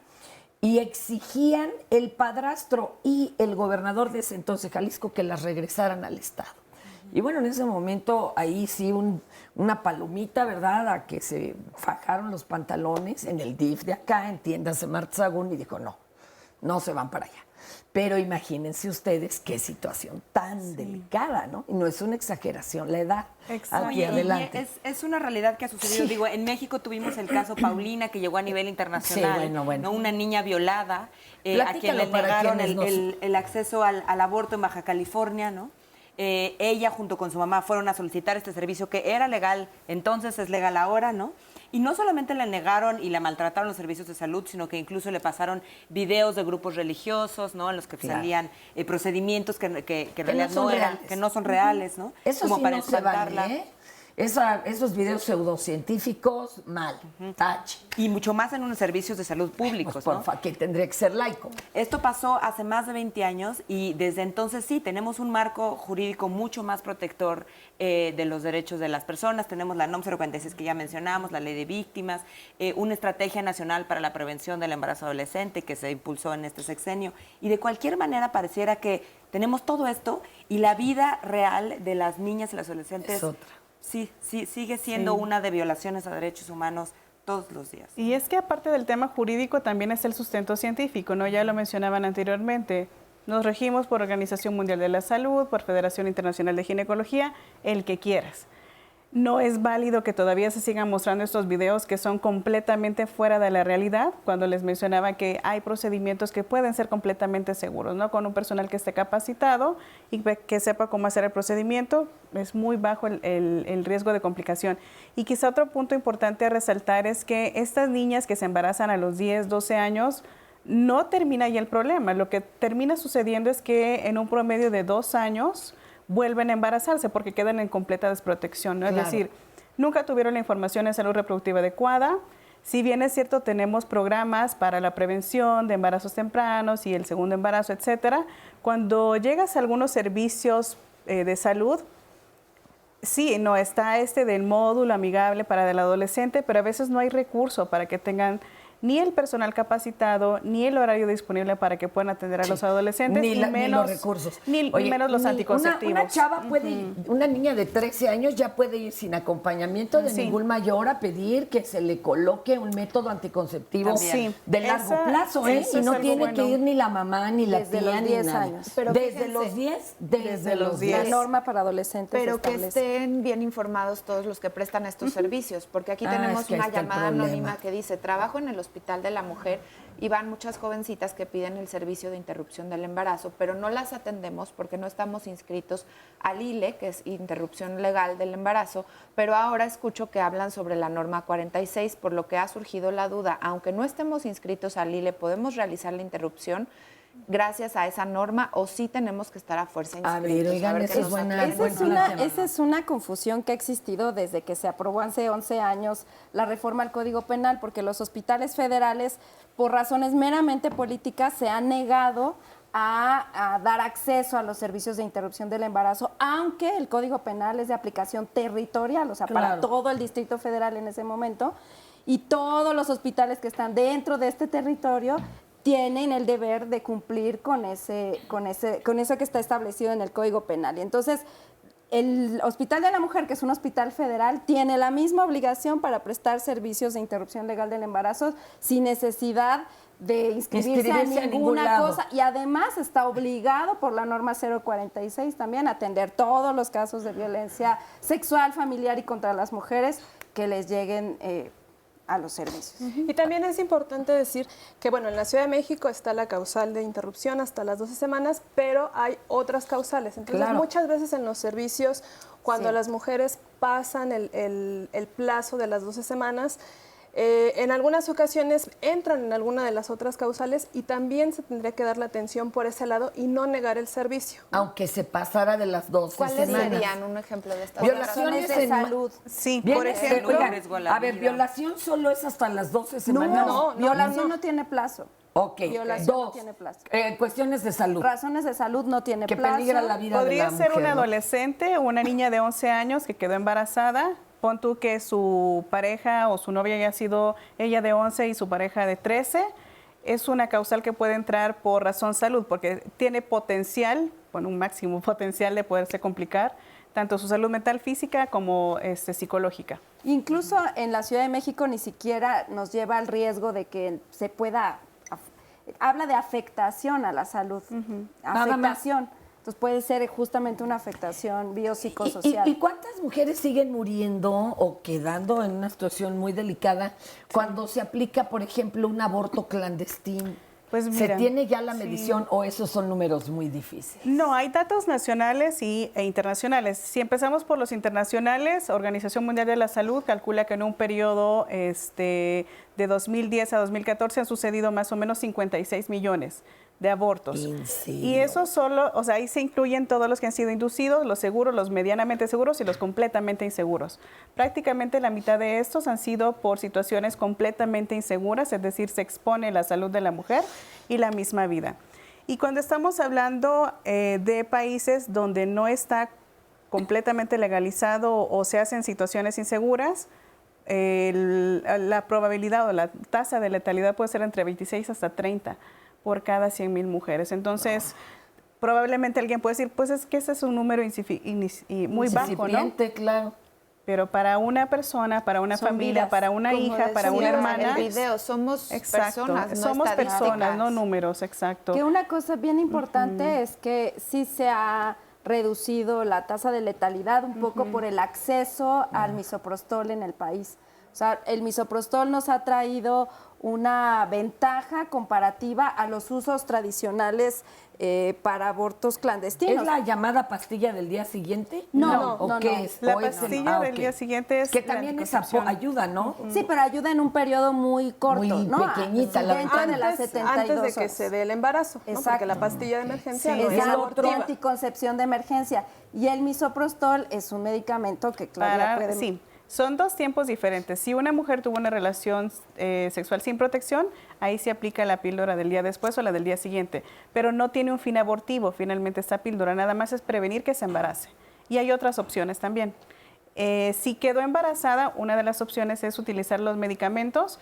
y exigían el padrastro y el gobernador de ese entonces, Jalisco, que las regresaran al estado. Y bueno, en ese momento ahí sí una palomita, ¿verdad? A que se fajaron los pantalones en el DIF de acá, entiéndase Marta Sagún, y dijo no se van para allá. Pero imagínense ustedes qué situación tan delicada, ¿no? Y no es una exageración la edad. Exacto. Aquí adelante. Es una realidad que ha sucedido. Digo, en México tuvimos el caso Paulina, que llegó a nivel internacional. Bueno. ¿no? Una niña violada, a quien le negaron el acceso al aborto en Baja California, ¿no? Ella junto con su mamá fueron a solicitar este servicio que era legal, entonces es legal ahora, ¿no? Y no solamente la negaron y la maltrataron los servicios de salud, sino que incluso le pasaron videos de grupos religiosos, ¿no? En los que salían procedimientos que en realidad no son reales, ¿no? Eso como sí para no se espantarla. vale, ¿eh? Esos videos pseudocientíficos, mal, tache. Y mucho más en unos servicios de salud públicos, ¿no? Que tendría que ser laico. Esto pasó hace más de 20 años y desde entonces sí, tenemos un marco jurídico mucho más protector de los derechos de las personas. Tenemos la NOM 046 que ya mencionamos, la Ley de Víctimas, una Estrategia Nacional para la Prevención del Embarazo Adolescente que se impulsó en este sexenio. Y de cualquier manera pareciera que tenemos todo esto y la vida real de las niñas y las adolescentes es otra. Sí, sigue siendo una de violaciones a derechos humanos todos los días. Y es que aparte del tema jurídico también es el sustento científico, ¿no? Ya lo mencionaban anteriormente. Nos regimos por Organización Mundial de la Salud, por Federación Internacional de Ginecología, el que quieras. No es válido que todavía se sigan mostrando estos videos que son completamente fuera de la realidad, cuando les mencionaba que hay procedimientos que pueden ser completamente seguros, ¿no? Con un personal que esté capacitado y que sepa cómo hacer el procedimiento, es muy bajo el riesgo de complicación. Y quizá otro punto importante a resaltar es que estas niñas que se embarazan a los 10, 12 años, no termina ahí el problema. Lo que termina sucediendo es que en un promedio de 2 años, vuelven a embarazarse porque quedan en completa desprotección, ¿no? Claro. Es decir, nunca tuvieron la información de salud reproductiva adecuada. Si bien es cierto, tenemos programas para la prevención de embarazos tempranos y el segundo embarazo, etcétera. Cuando llegas a algunos servicios de salud, sí, no está del módulo amigable para el adolescente, pero a veces no hay recurso para que tengan ni el personal capacitado, ni el horario disponible para que puedan atender a los adolescentes, ni los recursos. Ni menos los anticonceptivos. Una chava puede ir, una niña de 13 años ya puede ir sin acompañamiento de ningún mayor a pedir que se le coloque un método anticonceptivo de largo plazo, ¿eh? Y no tiene que ir ni la mamá, ni la tía, ni nadie. Pero desde los 10, desde los 10. La norma para adolescentes Pero que establece. estén bien informados todos los que prestan estos servicios, porque aquí tenemos es que una ahí está el llamada problema. anónima que dice, trabajo en el Hospital de la Mujer y van muchas jovencitas que piden el servicio de interrupción del embarazo, pero no las atendemos porque no estamos inscritos al ILE, que es Interrupción Legal del Embarazo, pero ahora escucho que hablan sobre la norma 46, por lo que ha surgido la duda, aunque no estemos inscritos al ILE, ¿podemos realizar la interrupción gracias a esa norma o sí tenemos que estar a fuerza inscritos? A ver, oigan, qué eso es nos buena. aclaren. Esa es una confusión que ha existido desde que se aprobó hace 11 años la reforma al Código Penal, porque los hospitales federales, por razones meramente políticas, se han negado a dar acceso a los servicios de interrupción del embarazo, aunque el Código Penal es de aplicación territorial, o sea, para todo el Distrito Federal en ese momento, y todos los hospitales que están dentro de este territorio tienen el deber de cumplir con eso que está establecido en el Código Penal. Y entonces, el Hospital de la Mujer, que es un hospital federal, tiene la misma obligación para prestar servicios de interrupción legal del embarazo sin necesidad de inscribirse a ninguna cosa, y además está obligado por la norma 046 también a atender todos los casos de violencia sexual, familiar y contra las mujeres que les lleguen a los servicios. Y también es importante decir que, bueno, en la Ciudad de México está la causal de interrupción hasta las 12 semanas, pero hay otras causales. Entonces, muchas veces en los servicios, cuando las mujeres pasan el plazo de las 12 semanas, en algunas ocasiones entran en alguna de las otras causales y también se tendría que dar la atención por ese lado y no negar el servicio. Aunque se pasara de las 12 ¿Cuáles semanas. serían un ejemplo de estas Violaciones de salud. Sí, Bien, por ejemplo. a ver, violación solo es hasta las 12 semanas. No, violación no tiene plazo. Ok. Violación no 2. tiene plazo. Cuestiones de salud. Razones de salud no tiene Que plazo. peligra la vida de Podría la ser mujer, una ¿no? adolescente o una niña de 11 años que quedó embarazada. Pon tú que su pareja o su novia haya sido ella de 11 y su pareja de 13. Es una causal que puede entrar por razón salud, porque tiene potencial, bueno, un máximo potencial de poderse complicar, tanto su salud mental, física como psicológica. Incluso en la Ciudad de México ni siquiera nos lleva al riesgo de que se pueda... Habla de afectación a la salud. Afectación. Entonces puede ser justamente una afectación biopsicosocial. ¿Y cuántas mujeres siguen muriendo o quedando en una situación muy delicada cuando se aplica, por ejemplo, un aborto clandestino? Pues ¿Se mira, tiene ya la sí. medición o esos son números muy difíciles? No, hay datos nacionales e internacionales. Si empezamos por los internacionales, Organización Mundial de la Salud calcula que en un periodo de 2010 a 2014 han sucedido más o menos 56 millones de abortos. ¿En serio? Y eso solo, o sea, ahí se incluyen todos los que han sido inducidos, los seguros, los medianamente seguros y los completamente inseguros. Prácticamente la mitad de estos han sido por situaciones completamente inseguras, es decir, se expone la salud de la mujer y la misma vida. Y cuando estamos hablando de países donde no está completamente legalizado o se hacen situaciones inseguras, la probabilidad o la tasa de letalidad puede ser entre 26 hasta 30 por cada 100,000 mujeres. Entonces, probablemente alguien puede decir, pues es que ese es un número muy bajo, ¿no? Claro. Pero para una persona, para una Son familia, vidas, para una como hija, para decía una en hermana. El video, somos personas, no somos personas, estadísticas. no números, exacto. Que una cosa bien importante es que sí se ha reducido la tasa de letalidad un poco por el acceso al misoprostol en el país. O sea, el misoprostol nos ha traído una ventaja comparativa a los usos tradicionales para abortos clandestinos. ¿Es la llamada pastilla del día siguiente? No, ¿O no, qué no. es? La ¿O es el- pastilla del ok. día siguiente es Que la también es anticoncepción. ayuda, ¿no? Sí, pero ayuda en un periodo muy corto, Muy ¿no? pequeñita, la dentro de ventana. las 72 antes de que horas. se dé el embarazo, ¿no? Exacto. Porque la pastilla de emergencia Sí, no es es la abortiva. anticoncepción de emergencia. Y el misoprostol es un medicamento que Claudia puede... Sí, son dos tiempos diferentes. Si una mujer tuvo una relación sexual sin protección, ahí se aplica la píldora del día después o la del día siguiente, pero no tiene un fin abortivo, finalmente esta píldora, nada más es prevenir que se embarace. Y hay otras opciones también. Si quedó embarazada, una de las opciones es utilizar los medicamentos.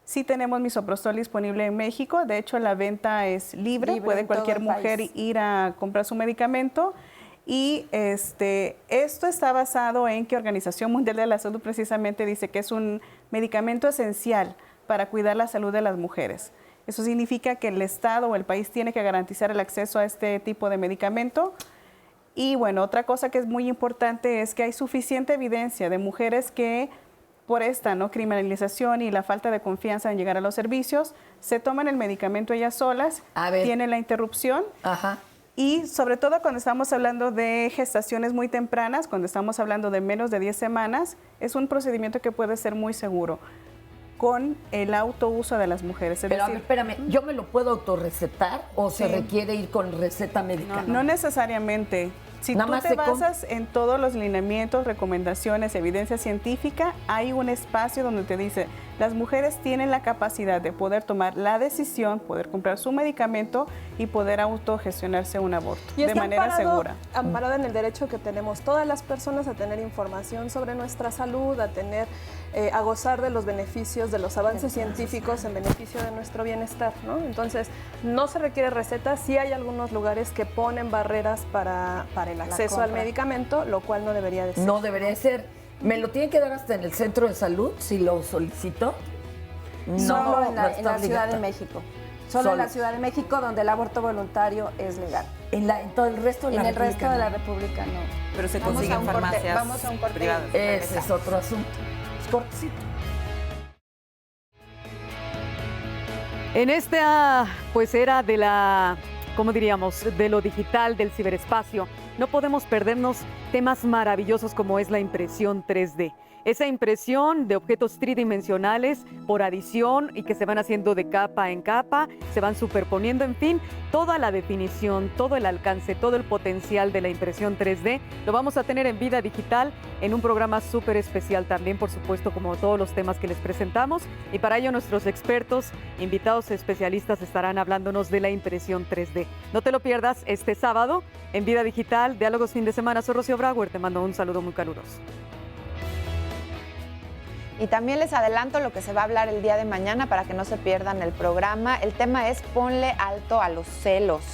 Sí tenemos misoprostol disponible en México, de hecho la venta es libre puede en todo cualquier el mujer país. ir a comprar su medicamento. Y esto está basado en que Organización Mundial de la Salud precisamente dice que es un medicamento esencial para cuidar la salud de las mujeres. Eso significa que el Estado o el país tiene que garantizar el acceso a este tipo de medicamento. Y bueno, otra cosa que es muy importante es que hay suficiente evidencia de mujeres que por esta criminalización y la falta de confianza en llegar a los servicios, se toman el medicamento ellas solas, tienen la interrupción. Ajá. Y sobre todo cuando estamos hablando de gestaciones muy tempranas, cuando estamos hablando de menos de 10 semanas, es un procedimiento que puede ser muy seguro con el autouso de las mujeres. Es Pero a decir, ver, espérame, ¿yo me lo puedo autorrecetar o se requiere ir con receta médica? no necesariamente. Si Nada tú más te se basas en todos los lineamientos, recomendaciones, evidencia científica, hay un espacio donde te dice, las mujeres tienen la capacidad de poder tomar la decisión, poder comprar su medicamento y poder autogestionarse un aborto Y de está manera segura. amparado en el derecho que tenemos todas las personas a tener información sobre nuestra salud, a gozar de los beneficios, de los avances científicos en beneficio de nuestro bienestar, ¿no? Entonces, no se requiere receta, sí hay algunos lugares que ponen barreras para el acceso al medicamento, lo cual no debería de ser. No debería ser. ¿Me lo tienen que dar hasta en el centro de salud si lo solicito? Solo en la está Ciudad de obligatorio. México. Solo en la Ciudad de México, donde el aborto voluntario es legal. En todo el resto de la En el resto República, de la no. República no. Pero se Vamos consigue a en un corte, farmacias vamos a un corte. privadas. Ese es otro asunto. Es cortecito. En esta era de la, ¿cómo diríamos?, de lo digital, del ciberespacio, no podemos perdernos temas maravillosos como es la impresión 3D. Esa impresión de objetos tridimensionales por adición y que se van haciendo de capa en capa, se van superponiendo, en fin, toda la definición, todo el alcance, todo el potencial de la impresión 3D lo vamos a tener en Vida Digital en un programa súper especial también, por supuesto, como todos los temas que les presentamos. Y para ello nuestros expertos, invitados especialistas estarán hablándonos de la impresión 3D. No te lo pierdas este sábado en Vida Digital, Diálogos Fin de Semana. Soy Rocío Brauer, te mando un saludo muy caluroso. Y también les adelanto lo que se va a hablar el día de mañana para que no se pierdan el programa. El tema es ponle alto a los celos.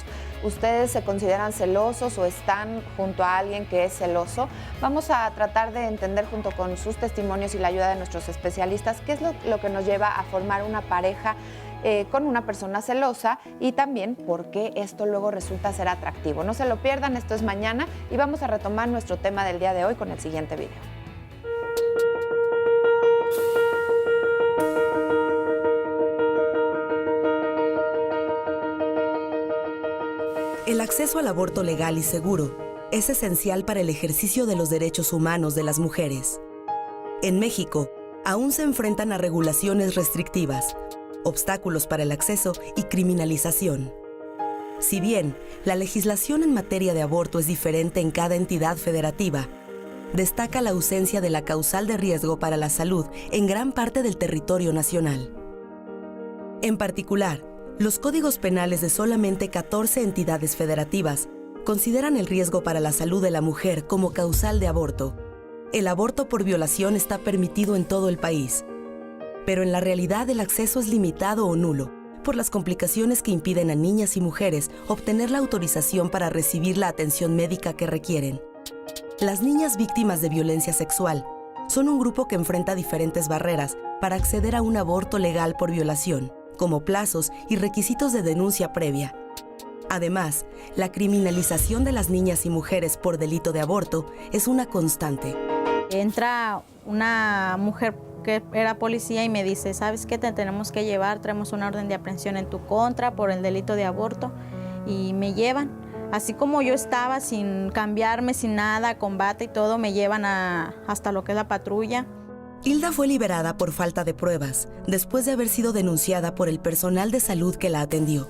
¿Ustedes se consideran celosos o están junto a alguien que es celoso? Vamos a tratar de entender junto con sus testimonios y la ayuda de nuestros especialistas qué es lo que nos lleva a formar una pareja con una persona celosa y también por qué esto luego resulta ser atractivo. No se lo pierdan, esto es mañana y vamos a retomar nuestro tema del día de hoy con el siguiente video. El acceso al aborto legal y seguro es esencial para el ejercicio de los derechos humanos de las mujeres. En México, aún se enfrentan a regulaciones restrictivas, obstáculos para el acceso y criminalización. Si bien la legislación en materia de aborto es diferente en cada entidad federativa, destaca la ausencia de la causal de riesgo para la salud en gran parte del territorio nacional. En particular, los códigos penales de solamente 14 entidades federativas consideran el riesgo para la salud de la mujer como causal de aborto. El aborto por violación está permitido en todo el país, pero en la realidad el acceso es limitado o nulo por las complicaciones que impiden a niñas y mujeres obtener la autorización para recibir la atención médica que requieren. Las niñas víctimas de violencia sexual son un grupo que enfrenta diferentes barreras para acceder a un aborto legal por violación, como plazos y requisitos de denuncia previa. Además, la criminalización de las niñas y mujeres por delito de aborto es una constante. Entra una mujer que era policía y me dice, ¿sabes qué? Te tenemos que llevar, traemos una orden de aprehensión en tu contra por el delito de aborto, y me llevan. Así como yo estaba sin cambiarme, sin nada, combate y todo, me llevan hasta lo que es la patrulla. Hilda fue liberada por falta de pruebas, después de haber sido denunciada por el personal de salud que la atendió.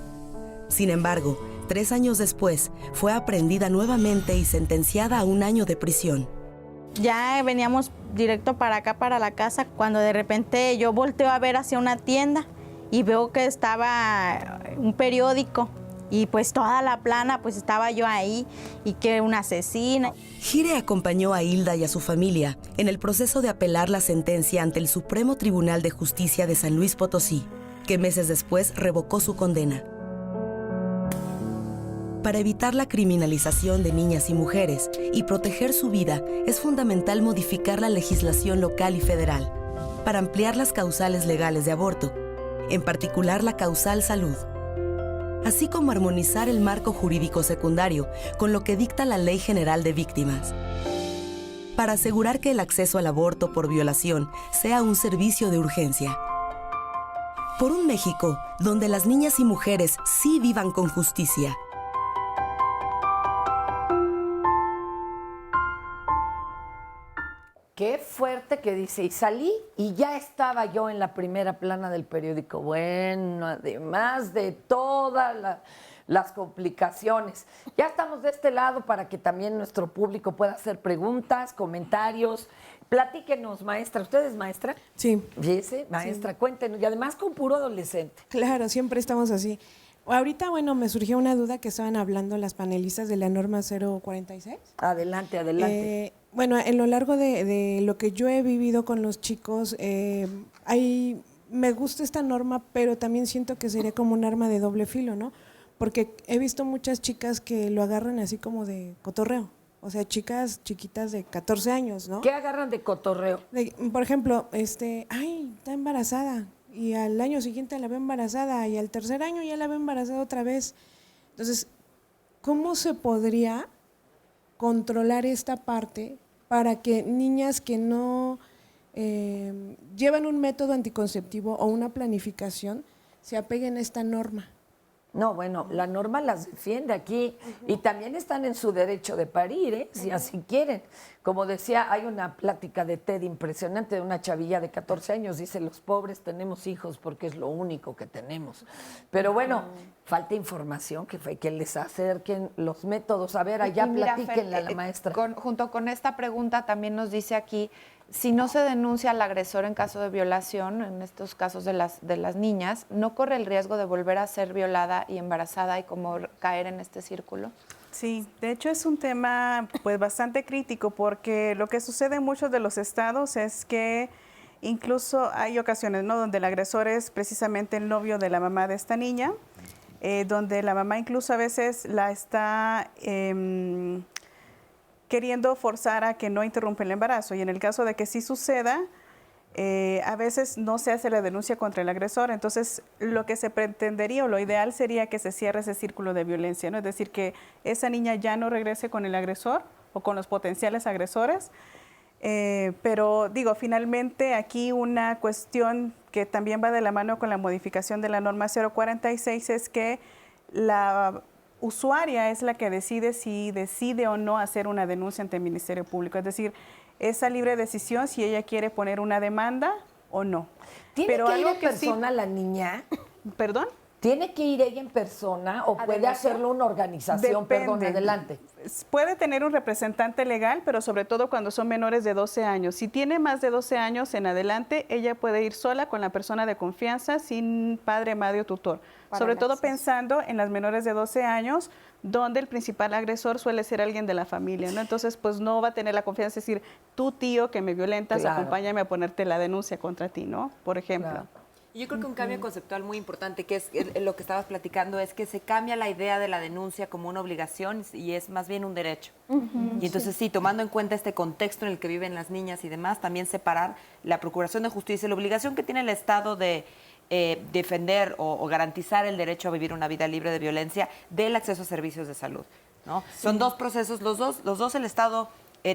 Sin embargo, 3 años después, fue aprehendida nuevamente y sentenciada a 1 año de prisión. Ya veníamos directo para acá, para la casa, cuando de repente yo volteo a ver hacia una tienda y veo que estaba un periódico. Y pues toda la plana, pues estaba yo ahí, y que una asesina. Gire acompañó a Hilda y a su familia en el proceso de apelar la sentencia ante el Supremo Tribunal de Justicia de San Luis Potosí, que meses después revocó su condena. Para evitar la criminalización de niñas y mujeres y proteger su vida, es fundamental modificar la legislación local y federal para ampliar las causales legales de aborto, en particular la causal salud, así como armonizar el marco jurídico secundario con lo que dicta la Ley General de Víctimas, para asegurar que el acceso al aborto por violación sea un servicio de urgencia. Por un México donde las niñas y mujeres sí vivan con justicia. Qué fuerte que dice, y salí y ya estaba yo en la primera plana del periódico. Bueno, además de todas las complicaciones. Ya estamos de este lado para que también nuestro público pueda hacer preguntas, comentarios. Platíquenos, maestra. ¿Usted es maestra? Sí. ¿Sí? Maestra, sí. Cuéntenos. Y además con puro adolescente. Claro, siempre estamos así. Ahorita, bueno, me surgió una duda que estaban hablando las panelistas de la norma 046. Adelante, adelante. Bueno, en lo largo de lo que yo he vivido con los chicos, me gusta esta norma, pero también siento que sería como un arma de doble filo, ¿no? Porque he visto muchas chicas que lo agarran así como de cotorreo. O sea, chicas chiquitas de 14 años, ¿no? ¿Qué agarran de cotorreo? Por ejemplo, ay, está embarazada. Y al año siguiente la ve embarazada y al tercer año ya la ve embarazada otra vez. Entonces, ¿cómo se podría controlar esta parte para que niñas que no llevan un método anticonceptivo o una planificación se apeguen a esta norma? No, bueno, la norma las defiende aquí y también están en su derecho de parir, si así quieren. Como decía, hay una plática de TED impresionante de una chavilla de 14 años, dice, los pobres tenemos hijos porque es lo único que tenemos. Pero bueno, falta información, que les acerquen los métodos. A ver, allá platíquenle a la maestra. Junto con esta pregunta también nos dice aquí, si no se denuncia al agresor en caso de violación, en estos casos de las niñas, ¿no corre el riesgo de volver a ser violada y embarazada y como caer en este círculo? Sí, de hecho es un tema pues bastante crítico porque lo que sucede en muchos de los estados es que incluso hay ocasiones, ¿no?, donde el agresor es precisamente el novio de la mamá de esta niña, donde la mamá incluso a veces la está queriendo forzar a que no interrumpa el embarazo, y en el caso de que sí suceda, a veces no se hace la denuncia contra el agresor. Entonces lo que se pretendería o lo ideal sería que se cierre ese círculo de violencia, ¿no? Es decir, que esa niña ya no regrese con el agresor o con los potenciales agresores, pero digo, finalmente aquí una cuestión que también va de la mano con la modificación de la norma 046 es que usuaria es la que decide si decide o no hacer una denuncia ante el Ministerio Público. Es decir, esa libre decisión si ella quiere poner una demanda o no. ¿Tiene Pero que ir algo en que persona la niña? ¿Perdón? ¿Tiene que ir ella en persona o puede hacerlo una organización? Depende. Perdón, adelante. Puede tener un representante legal, pero sobre todo cuando son menores de 12 años. Si tiene más de 12 años en adelante, ella puede ir sola con la persona de confianza, sin padre, madre o tutor. Sobre todo pensando en las menores de 12 años, donde el principal agresor suele ser alguien de la familia, ¿no? Entonces, pues no va a tener la confianza de decir, tú tío que me violentas, acompáñame a ponerte la denuncia contra ti, ¿no? Por ejemplo. Claro. Y yo creo que un cambio conceptual muy importante, que es lo que estabas platicando, es que se cambia la idea de la denuncia como una obligación y es más bien un derecho. Y entonces sí, tomando en cuenta este contexto en el que viven las niñas y demás, también separar la procuración de justicia y la obligación que tiene el Estado de defender o garantizar el derecho a vivir una vida libre de violencia del acceso a servicios de salud, ¿no? Sí. Son dos procesos, los dos el Estado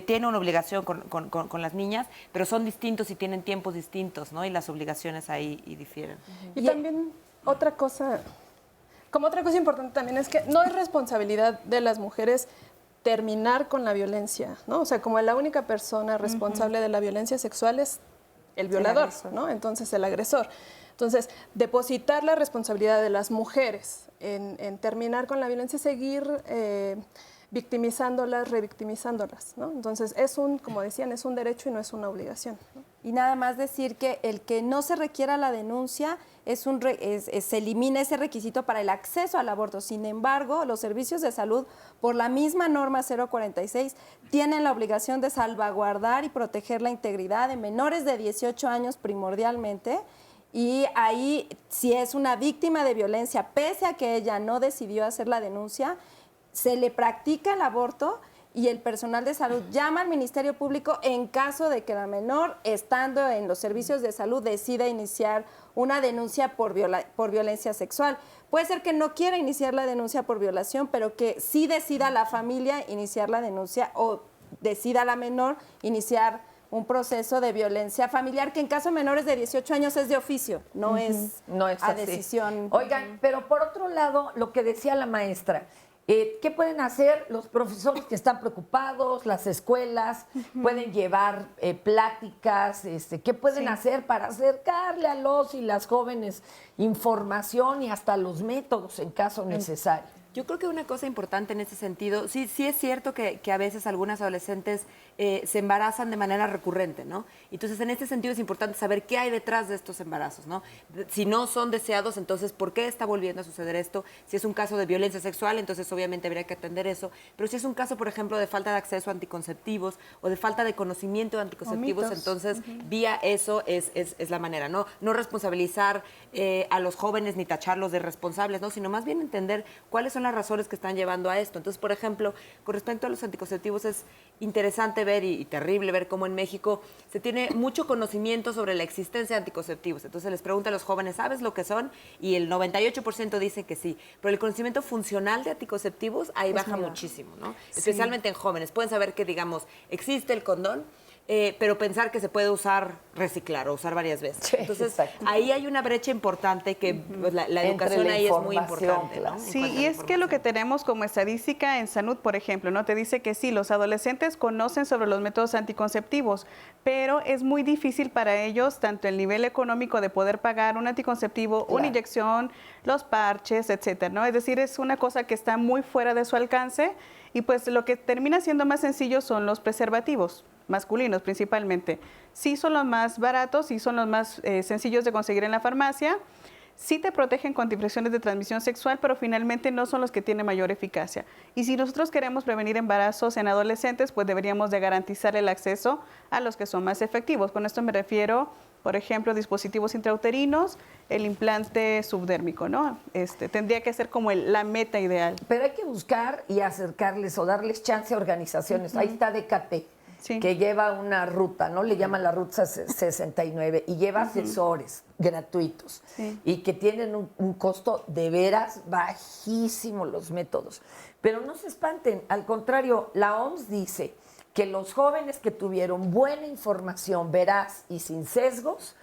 tiene una obligación con las niñas, pero son distintos y tienen tiempos distintos, ¿no? Y las obligaciones ahí difieren. Y también otra cosa importante también es que no es responsabilidad de las mujeres terminar con la violencia, ¿no? O sea, como la única persona responsable de la violencia sexual es el violador, ¿no? Entonces, el agresor. Entonces, depositar la responsabilidad de las mujeres en terminar con la violencia, seguir victimizándolas, revictimizándolas, ¿no? Entonces, como decían, es un derecho y no es una obligación, ¿no? Y nada más decir que el que no se requiera la denuncia se elimina ese requisito para el acceso al aborto. Sin embargo, los servicios de salud, por la misma norma 046, tienen la obligación de salvaguardar y proteger la integridad de menores de 18 años primordialmente. Y ahí, si es una víctima de violencia, pese a que ella no decidió hacer la denuncia, se le practica el aborto y el personal de salud llama al Ministerio Público en caso de que la menor, estando en los servicios de salud, decida iniciar una denuncia por violencia sexual. Puede ser que no quiera iniciar la denuncia por violación, pero que sí decida la familia iniciar la denuncia o decida la menor iniciar un proceso de violencia familiar, que en caso de menores de 18 años es de oficio, no es a decisión. Oigan, pero por otro lado, lo que decía la maestra, ¿qué pueden hacer los profesores que están preocupados, las escuelas? ¿Pueden llevar pláticas? ¿Qué pueden hacer para acercarle a los y las jóvenes información y hasta los métodos en caso necesario? Yo creo que una cosa importante en ese sentido, sí es cierto que a veces algunas adolescentes se embarazan de manera recurrente, ¿no? Entonces, en este sentido es importante saber qué hay detrás de estos embarazos, ¿no? Si no son deseados, entonces, ¿por qué está volviendo a suceder esto? Si es un caso de violencia sexual, entonces obviamente habría que atender eso. Pero si es un caso, por ejemplo, de falta de acceso a anticonceptivos o de falta de conocimiento de anticonceptivos, entonces, vía eso es la manera, ¿no? No responsabilizar a los jóvenes ni tacharlos de responsables, ¿no? Sino más bien entender cuáles son las razones que están llevando a esto. Entonces, por ejemplo, con respecto a los anticonceptivos, es interesante ver y terrible ver cómo en México se tiene mucho conocimiento sobre la existencia de anticonceptivos. Entonces les pregunta a los jóvenes, ¿sabes lo que son? Y el 98% dice que sí. Pero el conocimiento funcional de anticonceptivos ahí baja muchísimo, ¿no? Sí. Especialmente en jóvenes. Pueden saber que, digamos, existe el condón, pero pensar que se puede reciclar o usar varias veces. Sí, entonces, ahí hay una brecha importante que pues, la educación ahí es muy importante, ¿no? Sí, y es que lo que tenemos como estadística en salud, por ejemplo, ¿no? Te dice que sí, los adolescentes conocen sobre los métodos anticonceptivos, pero es muy difícil para ellos, tanto el nivel económico de poder pagar un anticonceptivo, una inyección, los parches, etcétera, ¿no? Es decir, es una cosa que está muy fuera de su alcance y pues lo que termina siendo más sencillo son los preservativos masculinos principalmente. Sí son los más baratos, sí son los más sencillos de conseguir en la farmacia, sí te protegen contra infecciones de transmisión sexual, pero finalmente no son los que tienen mayor eficacia. Y si nosotros queremos prevenir embarazos en adolescentes, pues deberíamos de garantizar el acceso a los que son más efectivos. Con esto me refiero, por ejemplo, dispositivos intrauterinos, el implante subdérmico, ¿no? Tendría que ser como la meta ideal. Pero hay que buscar y acercarles o darles chance a organizaciones. Ahí está DKT. Sí. Que lleva una ruta, ¿no? Le llaman la Ruta 69 y lleva asesores gratuitos y que tienen un costo de veras bajísimo los métodos. Pero no se espanten, al contrario, la OMS dice que los jóvenes que tuvieron buena información veraz y sin sesgos,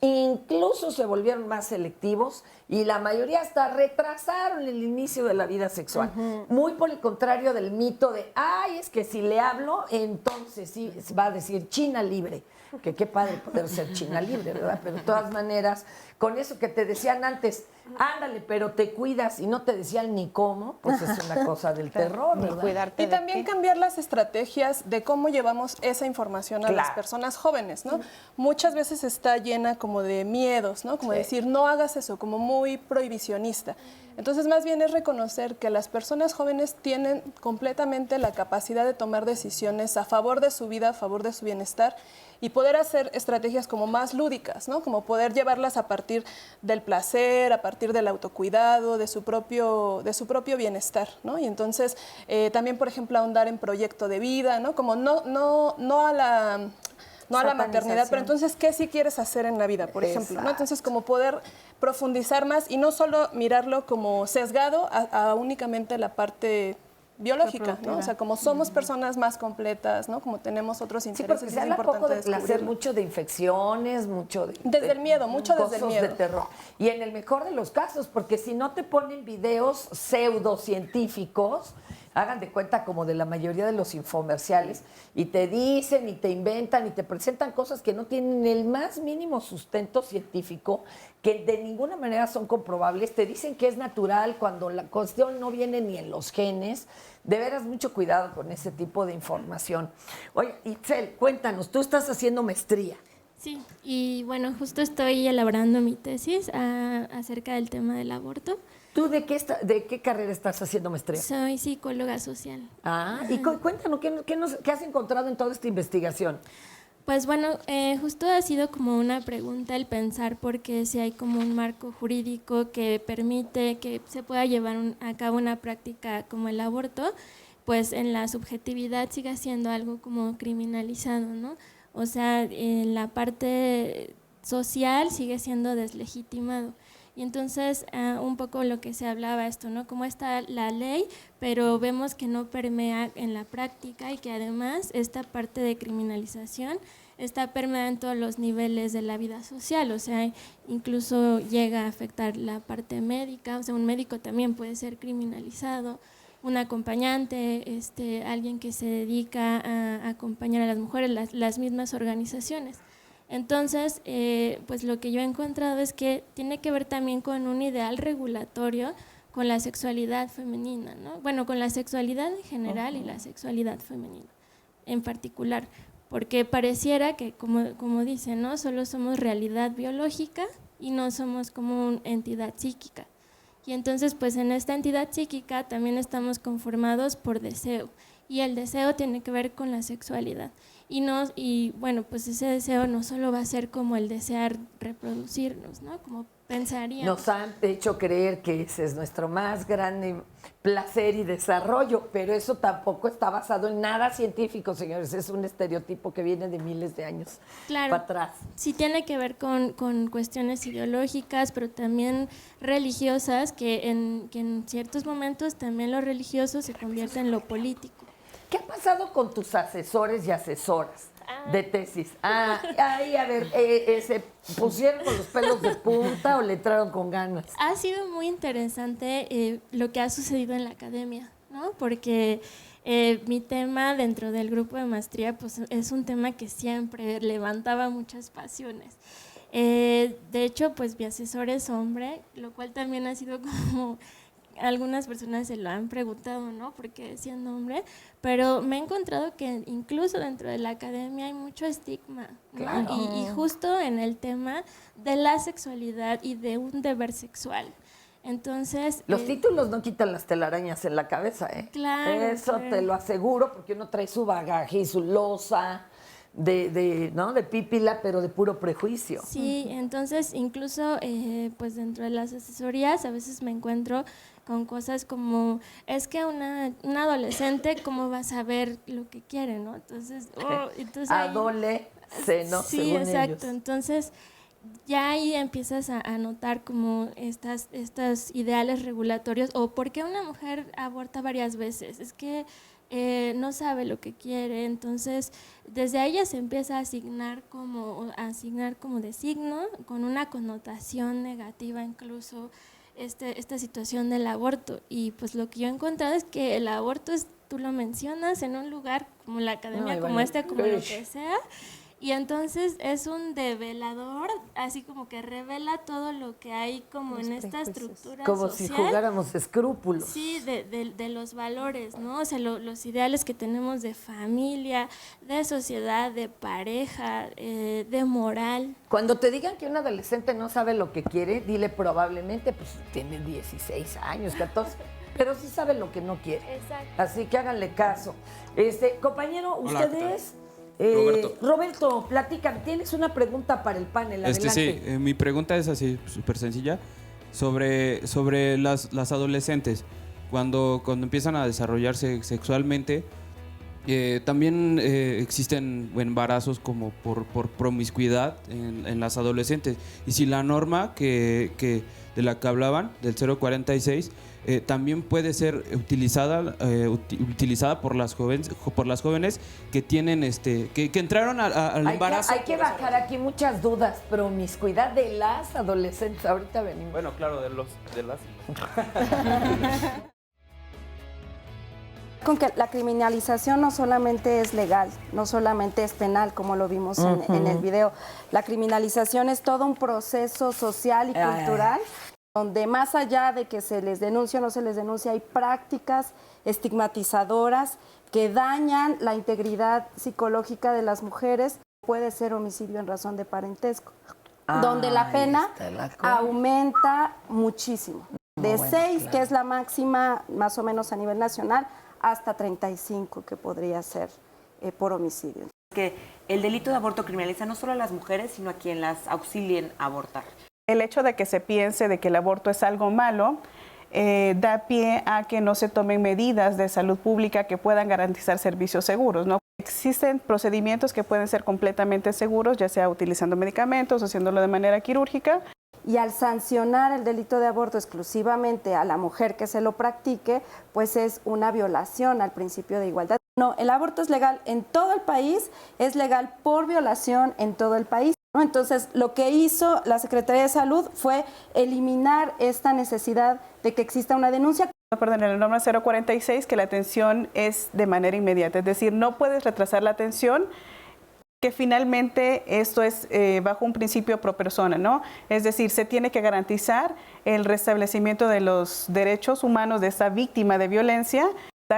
incluso se volvieron más selectivos y la mayoría hasta retrasaron el inicio de la vida sexual. Muy por el contrario del mito de, ay, es que si le hablo, entonces sí va a decir China libre. Que qué padre poder ser China libre, ¿verdad? Pero de todas maneras, con eso que te decían antes, ándale, pero te cuidas y no te decían ni cómo, pues es una cosa del terror, ¿verdad? Y también cambiar las estrategias de cómo llevamos esa información a las personas jóvenes, ¿no? Muchas veces está llena como de miedos, ¿no? Como decir, no hagas eso, como muy prohibicionista. Entonces, más bien es reconocer que las personas jóvenes tienen completamente la capacidad de tomar decisiones a favor de su vida, a favor de su bienestar, y poder hacer estrategias como más lúdicas, ¿no? Como poder llevarlas a partir del placer, a partir del autocuidado, de su propio bienestar, ¿no? Y entonces también, por ejemplo, ahondar en proyecto de vida, ¿no? Como no a la maternidad, pero entonces, ¿qué sí quieres hacer en la vida, por ejemplo? ¿No? Entonces, como poder profundizar más y no solo mirarlo como sesgado a únicamente la parte biológica, ¿no? O sea, como somos personas más completas, ¿no? Como tenemos otros intereses, porque se habla poco de placer, mucho de infecciones, mucho de... Desde el miedo, mucho desde el miedo. De terror. Y en el mejor de los casos, porque si no te ponen videos pseudocientíficos, hagan de cuenta como de la mayoría de los infomerciales, y te dicen y te inventan y te presentan cosas que no tienen el más mínimo sustento científico, que de ninguna manera son comprobables, te dicen que es natural cuando la cuestión no viene ni en los genes. De veras, mucho cuidado con ese tipo de información. Oye, Itzel, cuéntanos, tú estás haciendo maestría. Sí, y bueno, justo estoy elaborando mi tesis acerca del tema del aborto. ¿Tú de qué carrera estás haciendo maestría? Soy psicóloga social. Y cuéntanos, ¿qué has encontrado en toda esta investigación? Pues bueno, justo ha sido como una pregunta el pensar porque si hay como un marco jurídico que permite que se pueda llevar a cabo una práctica como el aborto, pues en la subjetividad sigue siendo algo como criminalizado, ¿no? O sea, en la parte social sigue siendo deslegitimado. Y entonces un poco lo que se hablaba esto, ¿no? Cómo está la ley, pero vemos que no permea en la práctica y que además esta parte de criminalización está permeada en todos los niveles de la vida social, o sea, incluso llega a afectar la parte médica, o sea, un médico también puede ser criminalizado, un acompañante, alguien que se dedica a acompañar a las mujeres, las mismas organizaciones. Entonces, pues lo que yo he encontrado es que tiene que ver también con un ideal regulatorio con la sexualidad femenina, ¿no? Bueno, con la sexualidad en general y la sexualidad femenina en particular, porque pareciera que, como dicen, ¿no? Solo somos realidad biológica y no somos como una entidad psíquica. Y entonces, pues en esta entidad psíquica también estamos conformados por deseo, y el deseo tiene que ver con la sexualidad. Y bueno, pues ese deseo no solo va a ser como el desear reproducirnos, ¿no? Como pensaríamos. Nos han hecho creer que ese es nuestro más grande placer y desarrollo, pero eso tampoco está basado en nada científico, señores. Es un estereotipo que viene de miles de años para atrás. Sí tiene que ver con cuestiones ideológicas, pero también religiosas, que en ciertos momentos también lo religioso se convierte en lo político. ¿Qué ha pasado con tus asesores y asesoras de tesis? A ver, ¿se pusieron con los pelos de punta o le entraron con ganas? Ha sido muy interesante lo que ha sucedido en la academia, ¿no? Porque mi tema dentro del grupo de maestría pues, es un tema que siempre levantaba muchas pasiones. De hecho, pues mi asesor es hombre, lo cual también ha sido como... Algunas personas se lo han preguntado, ¿no? ¿Por qué siendo hombre? Pero me he encontrado que incluso dentro de la academia hay mucho estigma, ¿no? Claro. Y justo en el tema de la sexualidad y de un deber sexual. Entonces... Los títulos no quitan las telarañas en la cabeza, ¿eh? Claro. Eso te lo aseguro, porque uno trae su bagaje y su losa ¿no? de pípila, pero de puro prejuicio. Sí, entonces incluso pues dentro de las asesorías a veces me encuentro con cosas como, es que una adolescente, ¿cómo va a saber lo que quiere, no? Entonces ¿no? Sí, según exacto. ellos. Entonces, ya ahí empiezas a notar como estos ideales regulatorios, o por qué una mujer aborta varias veces. Es que no sabe lo que quiere, entonces desde ahí ya se empieza a asignar como de signo, con una connotación negativa incluso esta situación del aborto. Y pues lo que yo he encontrado es que el aborto es, tú lo mencionas, en un lugar como la academia, como como lo que sea, y entonces es un develador, así como que revela todo lo que hay como en esta estructura como social. Si jugáramos escrúpulos. Sí, de los valores, ¿no? O sea, los ideales que tenemos de familia, de sociedad, de pareja, de moral. Cuando te digan que un adolescente no sabe lo que quiere, dile probablemente, pues tiene 16 años, 14, pero sí sabe lo que no quiere. Exacto. Así que háganle caso. Compañero, Hola, ustedes... Roberto, platícame, tienes una pregunta para el panel, adelante. Sí, mi pregunta es así, súper sencilla, sobre las adolescentes, cuando empiezan a desarrollarse sexualmente, también existen embarazos como por promiscuidad en las adolescentes, y si la norma de la que hablaban, del 046, también puede ser utilizada por las jóvenes que tienen que entraron al embarazo. Hay que bajar aquí muchas dudas. Promiscuidad de las adolescentes. Ahorita venimos. Bueno, claro, de las. Con que la criminalización no solamente es legal, no solamente es penal, como lo vimos en el video. La criminalización es todo un proceso social y cultural donde más allá de que se les denuncie o no se les denuncie, hay prácticas estigmatizadoras que dañan la integridad psicológica de las mujeres. Puede ser homicidio en razón de parentesco, donde la pena aumenta muchísimo. De 6, que es la máxima más o menos a nivel nacional, hasta 35, que podría ser por homicidio. Que el delito de aborto criminaliza no solo a las mujeres, sino a quien las auxilien a abortar. El hecho de que se piense de que el aborto es algo malo da pie a que no se tomen medidas de salud pública que puedan garantizar servicios seguros, ¿no? Existen procedimientos que pueden ser completamente seguros, ya sea utilizando medicamentos o haciéndolo de manera quirúrgica. Y al sancionar el delito de aborto exclusivamente a la mujer que se lo practique, pues es una violación al principio de igualdad. No, el aborto es legal en todo el país, es legal por violación en todo el país, ¿no? Entonces, lo que hizo la Secretaría de Salud fue eliminar esta necesidad de que exista una denuncia. Perdón, en la norma 046, que la atención es de manera inmediata, es decir, no puedes retrasar la atención, que finalmente esto es bajo un principio pro persona, ¿no? Es decir, se tiene que garantizar el restablecimiento de los derechos humanos de esta víctima de violencia.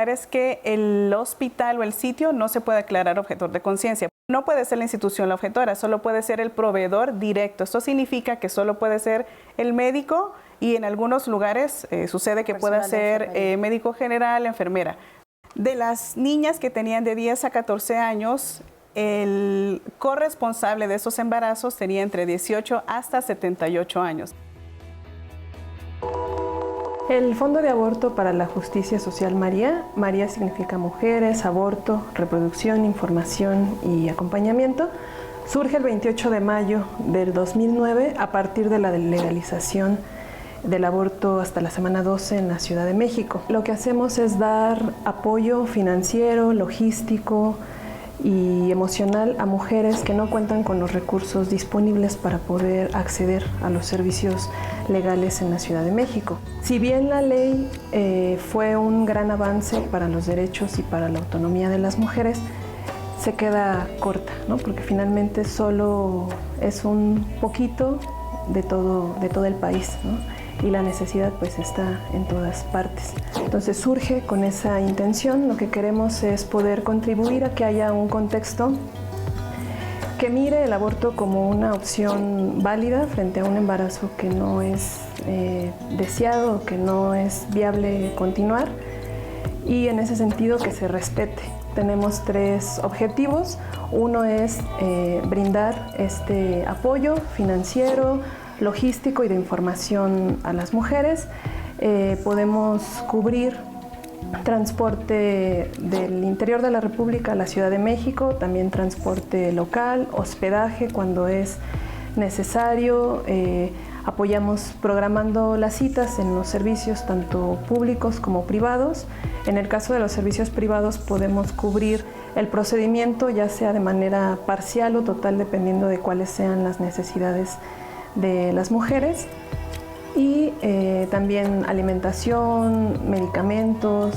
Es que el hospital o el sitio no se puede declarar objetor de conciencia. No puede ser la institución la objetora, solo puede ser el proveedor directo. Esto significa que solo puede ser el médico y en algunos lugares sucede que pueda ser médico general, enfermera. De las niñas que tenían de 10 a 14 años, el corresponsable de esos embarazos tenía entre 18 hasta 78 años. El Fondo de Aborto para la Justicia Social María, María significa mujeres, aborto, reproducción, información y acompañamiento, surge el 28 de mayo del 2009 a partir de la legalización del aborto hasta la semana 12 en la Ciudad de México. Lo que hacemos es dar apoyo financiero, logístico y emocional a mujeres que no cuentan con los recursos disponibles para poder acceder a los servicios legales en la Ciudad de México. Si bien la ley fue un gran avance para los derechos y para la autonomía de las mujeres, se queda corta, ¿no? Porque finalmente solo es un poquito de todo el país, ¿no? Y la necesidad pues está en todas partes. Entonces surge con esa intención, lo que queremos es poder contribuir a que haya un contexto que mire el aborto como una opción válida frente a un embarazo que no es deseado, que no es viable continuar, y en ese sentido que se respete. Tenemos 3 objetivos. Uno es brindar este apoyo financiero, logístico y de información a las mujeres. Podemos cubrir transporte del interior de la República a la Ciudad de México, también transporte local, hospedaje cuando es necesario, Apoyamos programando las citas en los servicios tanto públicos como privados. En el caso de los servicios privados podemos cubrir el procedimiento ya sea de manera parcial o total dependiendo de cuáles sean las necesidades de las mujeres. Y también alimentación, medicamentos.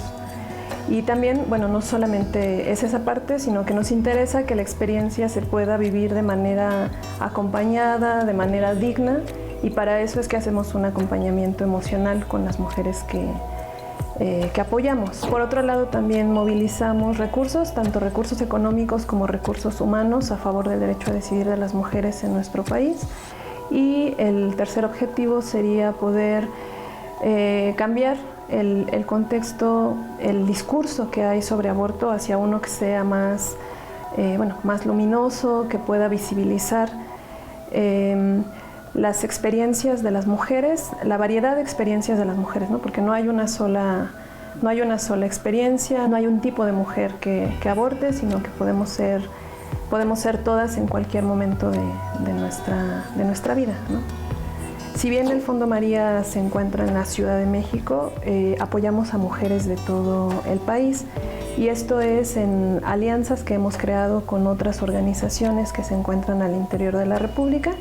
Y también, bueno, no solamente es esa parte, sino que nos interesa que la experiencia se pueda vivir de manera acompañada, de manera digna, y para eso es que hacemos un acompañamiento emocional con las mujeres que apoyamos. Por otro lado, también movilizamos recursos, tanto recursos económicos como recursos humanos a favor del derecho a decidir de las mujeres en nuestro país. Y el tercer objetivo sería poder cambiar el contexto, el discurso que hay sobre aborto hacia uno que sea más, más luminoso, que pueda visibilizar las experiencias de las mujeres, la variedad de experiencias de las mujeres, ¿no? Porque no hay una sola experiencia, no hay un tipo de mujer que aborte, sino que podemos ser todas en cualquier momento de nuestra vida, ¿no? Si bien el Fondo María se encuentra en la Ciudad de México, apoyamos a mujeres de todo el país, y esto es en alianzas que hemos creado con otras organizaciones que se encuentran al interior de la República.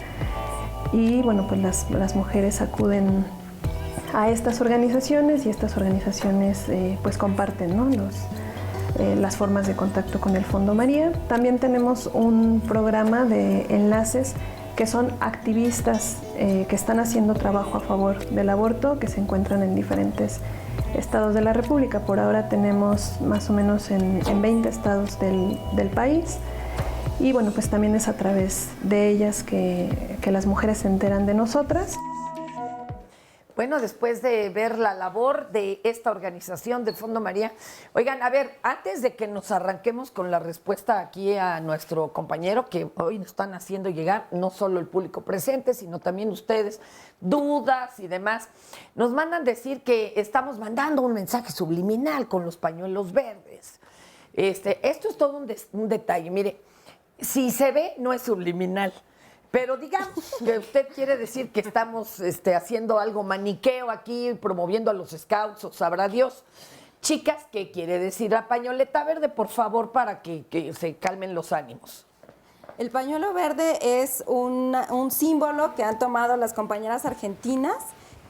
Y bueno, pues las mujeres acuden a estas organizaciones, y estas organizaciones pues comparten, ¿no? Las formas de contacto con el Fondo María. También tenemos un programa de enlaces que son activistas que están haciendo trabajo a favor del aborto, que se encuentran en diferentes estados de la República. Por ahora tenemos más o menos en 20 estados del país. Y bueno, pues también es a través de ellas que las mujeres se enteran de nosotras. Bueno, después de ver la labor de esta organización del Fondo María, oigan, a ver, antes de que nos arranquemos con la respuesta aquí a nuestro compañero, que hoy nos están haciendo llegar, no solo el público presente, sino también ustedes, dudas y demás, nos mandan decir que estamos mandando un mensaje subliminal con los pañuelos verdes. Esto es todo un detalle, mire, si se ve, no es subliminal. Pero digamos que usted quiere decir que estamos haciendo algo maniqueo aquí, promoviendo a los scouts, o sabrá Dios. Chicas, ¿qué quiere decir la pañoleta verde? Por favor, para que se calmen los ánimos. El pañuelo verde es un símbolo que han tomado las compañeras argentinas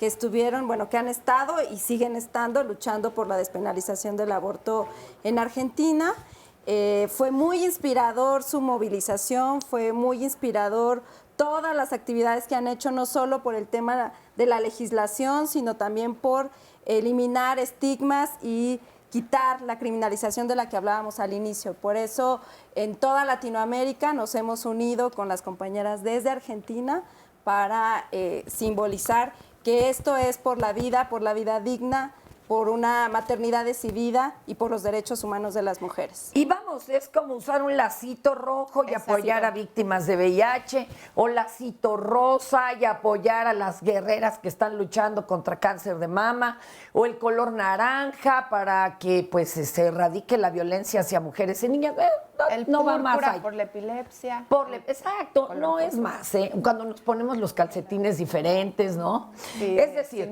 que estuvieron, que han estado y siguen estando luchando por la despenalización del aborto en Argentina. Fue muy inspirador su movilización, fue muy inspirador todas las actividades que han hecho, no solo por el tema de la legislación, sino también por eliminar estigmas y quitar la criminalización de la que hablábamos al inicio. Por eso, en toda Latinoamérica nos hemos unido con las compañeras desde Argentina para simbolizar que esto es por la vida digna, por una maternidad decidida y por los derechos humanos de las mujeres. Y vamos, es como usar un lacito rojo y apoyar a víctimas de VIH, o lacito rosa y apoyar a las guerreras que están luchando contra cáncer de mama, o el color naranja para que pues se erradique la violencia hacia mujeres y niñas. No va más ahí. Por la epilepsia. Exacto, no es más, cuando nos ponemos los calcetines diferentes, ¿no? Sí, es decir,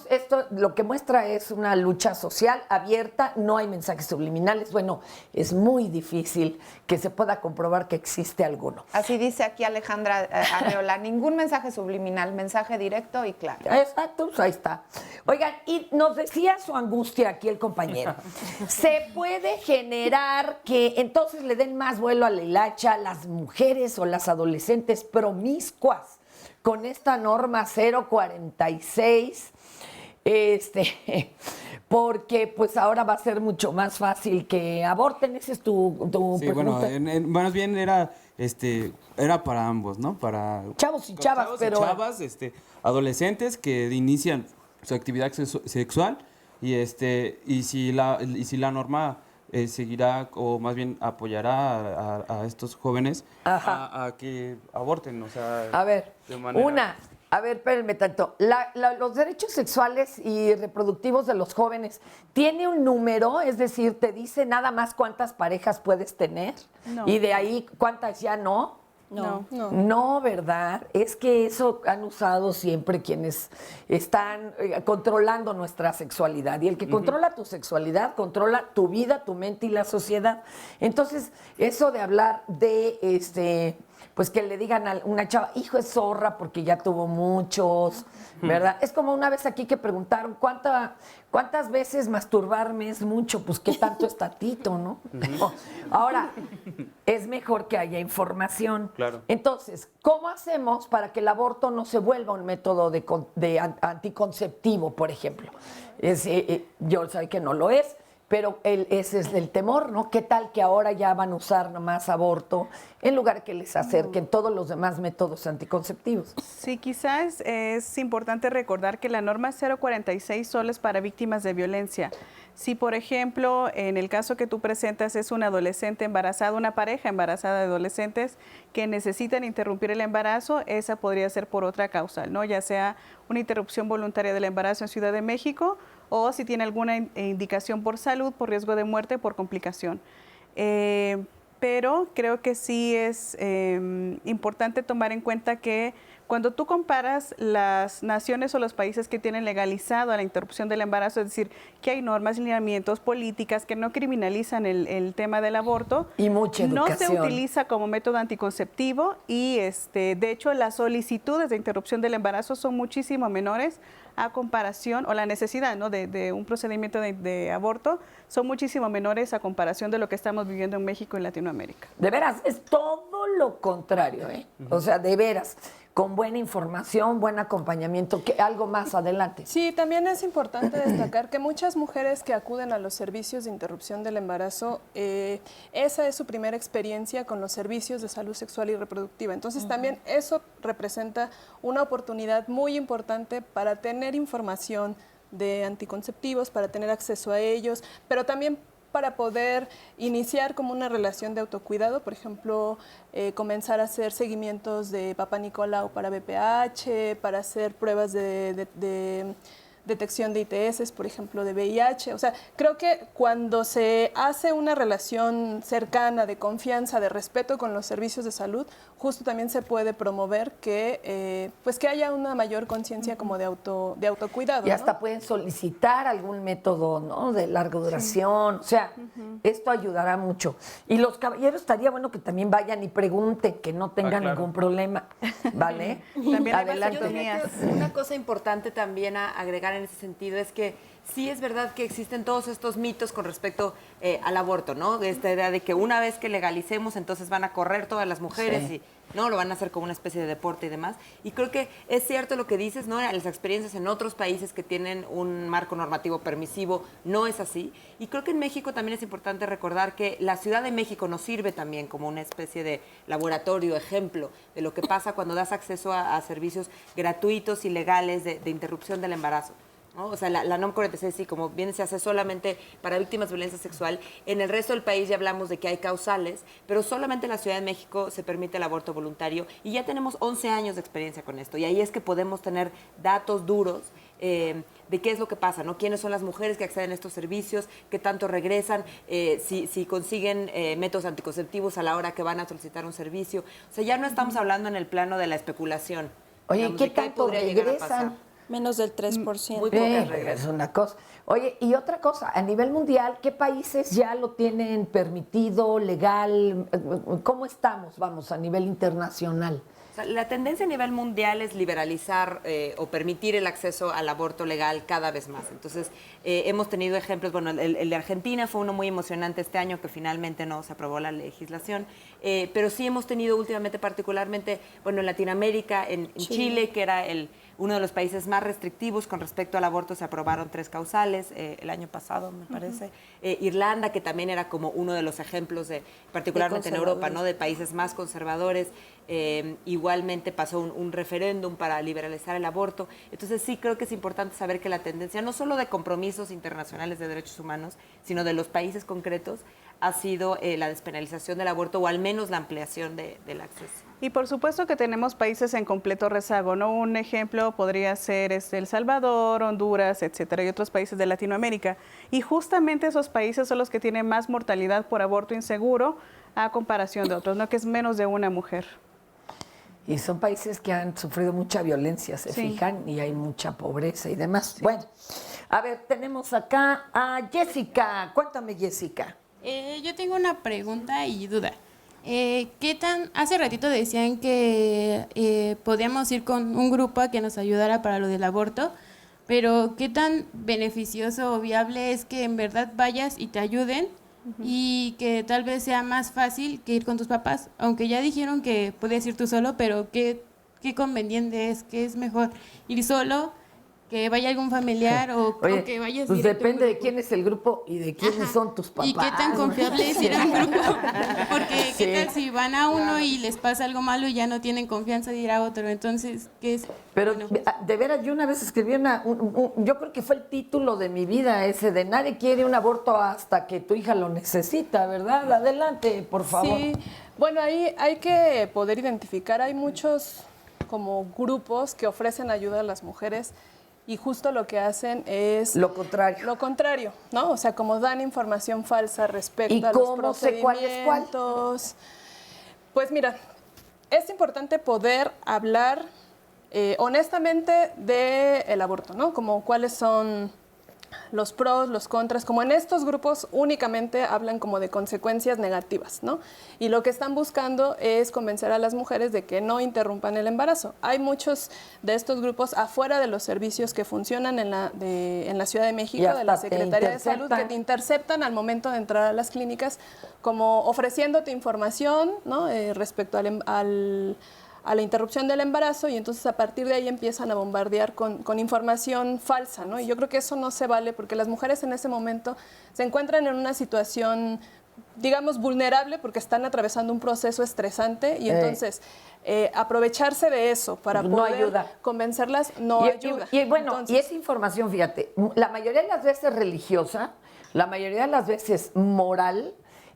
esto lo que muestra es una lucha social abierta, no hay mensajes subliminales. Bueno, es muy difícil que se pueda comprobar que existe alguno. Así dice aquí Alejandra Arreola, ningún mensaje subliminal, mensaje directo y claro. Exacto, pues ahí está. Oigan, y nos decía su angustia aquí el compañero. ¿Se puede generar que entonces le den más vuelo a la hilacha a las mujeres o las adolescentes promiscuas con esta norma 046? Porque pues ahora va a ser mucho más fácil que aborten. Esa es tu sí, pregunta. Bueno, más bien era para ambos, ¿no? Para chavos y chavas, chavas, adolescentes que inician su actividad sexual y si la norma seguirá o más bien apoyará a estos jóvenes a que aborten, o sea, a ver, de manera... espérenme tanto. Los derechos sexuales y reproductivos de los jóvenes, ¿tiene un número? Es decir, ¿te dice nada más cuántas parejas puedes tener? No. Y de ahí, ¿cuántas ya no? No, ¿verdad? Es que eso han usado siempre quienes están controlando nuestra sexualidad. Y el que controla tu sexualidad, controla tu vida, tu mente y la sociedad. Entonces, eso de hablar de, pues que le digan a una chava, hijo, es zorra porque ya tuvo muchos, ¿verdad? Es como una vez aquí que preguntaron, ¿cuántas veces masturbarme es mucho? Pues qué tanto es tantito, ¿no? Ahora, es mejor que haya información. Claro. Entonces, ¿cómo hacemos para que el aborto no se vuelva un método de anticonceptivo, por ejemplo? Yo sé que no lo es, pero ese es el temor, ¿no? ¿Qué tal que ahora ya van a usar nomás aborto en lugar de que les acerquen todos los demás métodos anticonceptivos? Sí, quizás es importante recordar que la norma 046 solo es para víctimas de violencia. Si, por ejemplo, en el caso que tú presentas es una adolescente embarazada, una pareja embarazada de adolescentes que necesitan interrumpir el embarazo, esa podría ser por otra causa, ¿no? Ya sea una interrupción voluntaria del embarazo en Ciudad de México o si tiene alguna indicación por salud, por riesgo de muerte, por complicación. Pero creo que sí es importante tomar en cuenta que cuando tú comparas las naciones o los países que tienen legalizado la interrupción del embarazo, es decir, que hay normas, lineamientos, políticas que no criminalizan el tema del aborto, y mucha educación. No se utiliza como método anticonceptivo y de hecho las solicitudes de interrupción del embarazo son muchísimo menores a comparación, o la necesidad, ¿no?, de un procedimiento de aborto son muchísimo menores a comparación de lo que estamos viviendo en México y Latinoamérica. De veras, es todo lo contrario, ¿eh? O sea, de veras, con buena información, buen acompañamiento, algo más adelante. Sí, también es importante destacar que muchas mujeres que acuden a los servicios de interrupción del embarazo, esa es su primera experiencia con los servicios de salud sexual y reproductiva. Entonces también eso representa una oportunidad muy importante para tener información de anticonceptivos, para tener acceso a ellos, pero también para poder iniciar como una relación de autocuidado, por ejemplo, comenzar a hacer seguimientos de Papa Nicolau para BPH, para hacer pruebas de detección de ITS, por ejemplo, de VIH. O sea, creo que cuando se hace una relación cercana, de confianza, de respeto con los servicios de salud, justo también se puede promover que, pues que haya una mayor conciencia como de autocuidado. Y hasta pueden solicitar algún método, ¿no?, de larga duración. O sea, esto ayudará mucho. Y los caballeros estaría bueno que también vayan y pregunten, que no tengan ningún problema, ¿vale? También adelante. yo diría que una cosa importante también a agregar en ese sentido es que sí es verdad que existen todos estos mitos con respecto al aborto, ¿no? De esta idea de que una vez que legalicemos, entonces van a correr todas las mujeres y no lo van a hacer como una especie de deporte y demás. Y creo que es cierto lo que dices, ¿no? Las experiencias en otros países que tienen un marco normativo permisivo no es así. Y creo que en México también es importante recordar que la Ciudad de México nos sirve también como una especie de laboratorio, ejemplo de lo que pasa cuando das acceso a servicios gratuitos y legales de interrupción del embarazo, ¿no? O sea, la NOM 46, sí, como bien se hace solamente para víctimas de violencia sexual. En el resto del país ya hablamos de que hay causales, pero solamente en la Ciudad de México se permite el aborto voluntario y ya tenemos 11 años de experiencia con esto. Y ahí es que podemos tener datos duros de qué es lo que pasa, ¿no? Quiénes son las mujeres que acceden a estos servicios, qué tanto regresan, si consiguen métodos anticonceptivos a la hora que van a solicitar un servicio. O sea, ya no estamos hablando en el plano de la especulación. Oye, digamos, ¿qué de tanto podría llegar a regresan? pasar. Menos del 3%. Muy pocas reglas. Es una cosa. Oye, y otra cosa, a nivel mundial, ¿qué países ya lo tienen permitido, legal? ¿Cómo estamos, vamos, a nivel internacional? O sea, la tendencia a nivel mundial es liberalizar o permitir el acceso al aborto legal cada vez más. Entonces, hemos tenido ejemplos, bueno, el de Argentina fue uno muy emocionante este año, que finalmente no se aprobó la legislación, pero sí hemos tenido últimamente, particularmente, bueno, en Latinoamérica, en Chile, que era uno de los países más restrictivos con respecto al aborto, se aprobaron 3 causales el año pasado, me parece. Irlanda, que también era como uno de los ejemplos, particularmente en Europa, ¿no?, de países más conservadores. Igualmente pasó un referéndum para liberalizar el aborto. Entonces sí creo que es importante saber que la tendencia, no solo de compromisos internacionales de derechos humanos, sino de los países concretos, ha sido la despenalización del aborto o al menos la ampliación del acceso. Y por supuesto que tenemos países en completo rezago, ¿no? Un ejemplo podría ser El Salvador, Honduras, etcétera, y otros países de Latinoamérica. Y justamente esos países son los que tienen más mortalidad por aborto inseguro a comparación de otros, ¿no?, que es menos de una mujer. Y son países que han sufrido mucha violencia, se fijan, y hay mucha pobreza y demás. Sí. Bueno, a ver, tenemos acá a Jessica. Cuéntame, Jessica. Yo tengo una pregunta y duda. Hace ratito decían que podíamos ir con un grupo a que nos ayudara para lo del aborto, pero ¿qué tan beneficioso o viable es que en verdad vayas y te ayuden y que tal vez sea más fácil que ir con tus papás? Aunque ya dijeron que puedes ir tú solo, pero ¿qué conveniente es? ¿Qué es mejor? ¿Ir solo? ¿Que vaya algún familiar o que vayas pues directo? Depende de quién es el grupo y de quiénes son tus papás. ¿Y qué tan confiable es ir a un grupo? Porque ¿qué tal si van a uno y les pasa algo malo y ya no tienen confianza de ir a otro? Entonces, ¿qué es? Pero de veras, yo una vez escribí yo creo que fue el título de mi vida ese, de nadie quiere un aborto hasta que tu hija lo necesita, ¿verdad? Adelante, por favor. Sí, bueno, ahí hay que poder identificar, hay muchos como grupos que ofrecen ayuda a las mujeres y justo lo que hacen es... Lo contrario. Lo contrario, ¿no? O sea, como dan información falsa respecto ¿Y a los cómo sé cuál es cuál? Pues mira, es importante poder hablar honestamente del aborto, ¿no? Como cuáles son los pros, los contras, como en estos grupos únicamente hablan como de consecuencias negativas, ¿no? Y lo que están buscando es convencer a las mujeres de que no interrumpan el embarazo. Hay muchos de estos grupos afuera de los servicios que funcionan en la Ciudad de México, de la Secretaría de Salud, que te interceptan al momento de entrar a las clínicas, como ofreciéndote información, ¿no? Respecto a la interrupción del embarazo, y entonces a partir de ahí empiezan a bombardear con información falsa, ¿no? Y yo creo que eso no se vale porque las mujeres en ese momento se encuentran en una situación, digamos, vulnerable porque están atravesando un proceso estresante y entonces aprovecharse de eso para poder convencerlas no ayuda. Y bueno, entonces, y esa información, fíjate, la mayoría de las veces religiosa, la mayoría de las veces moral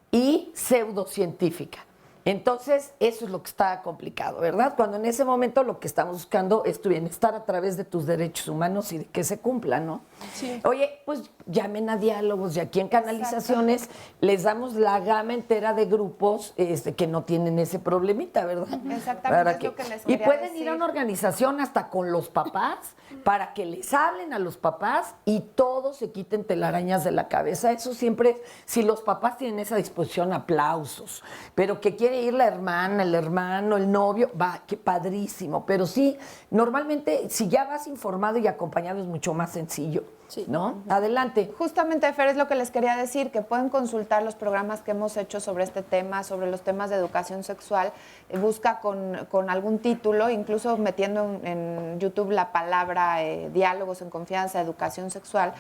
y pseudocientífica. Entonces, eso es lo que está complicado, ¿verdad? Cuando en ese momento lo que estamos buscando es tu bienestar a través de tus derechos humanos y de que se cumplan, ¿no? Sí. Oye, pues llamen a Diálogos y aquí en Canalizaciones les damos la gama entera de grupos que no tienen ese problemita, ¿verdad? Exactamente, es lo que les quería Y pueden decir. ir a una organización hasta con los papás para que les hablen a los papás y todos se quiten telarañas de la cabeza. Eso siempre, si los papás tienen esa disposición, aplausos. Pero que quiere ir la hermana, el hermano, el novio, va, qué padrísimo. Pero sí, normalmente, si ya vas informado y acompañado es mucho más sencillo, ¿no? Adelante. Justamente, Fer, es lo que les quería decir, que pueden consultar los programas que hemos hecho sobre este tema, sobre los temas de educación sexual. Busca con algún título, incluso metiendo en YouTube la palabra Diálogos en Confianza, Educación Sexual,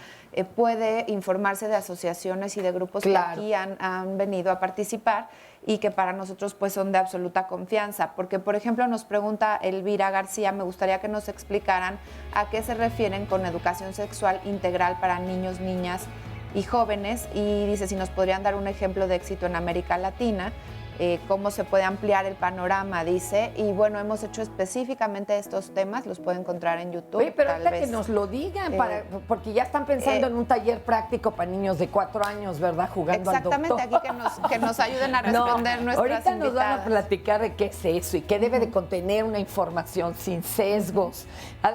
puede informarse de asociaciones y de grupos que aquí han venido a participar y que para nosotros pues son de absoluta confianza. Porque, por ejemplo, nos pregunta Elvira García, me gustaría que nos explicaran a qué se refieren con educación sexual integral para niños, niñas y jóvenes. Y dice si nos podrían dar un ejemplo de éxito en América Latina, cómo se puede ampliar el panorama, dice. Y bueno, hemos hecho específicamente estos temas, los pueden encontrar en YouTube. Oye, pero ahorita que nos lo digan, porque ya están pensando en un taller práctico para niños de 4 años, ¿verdad? Jugando al doctor. Exactamente, aquí que nos ayuden a responder nuestras ahorita invitadas. nos van a platicar de qué es eso y qué debe de contener una información sin sesgos.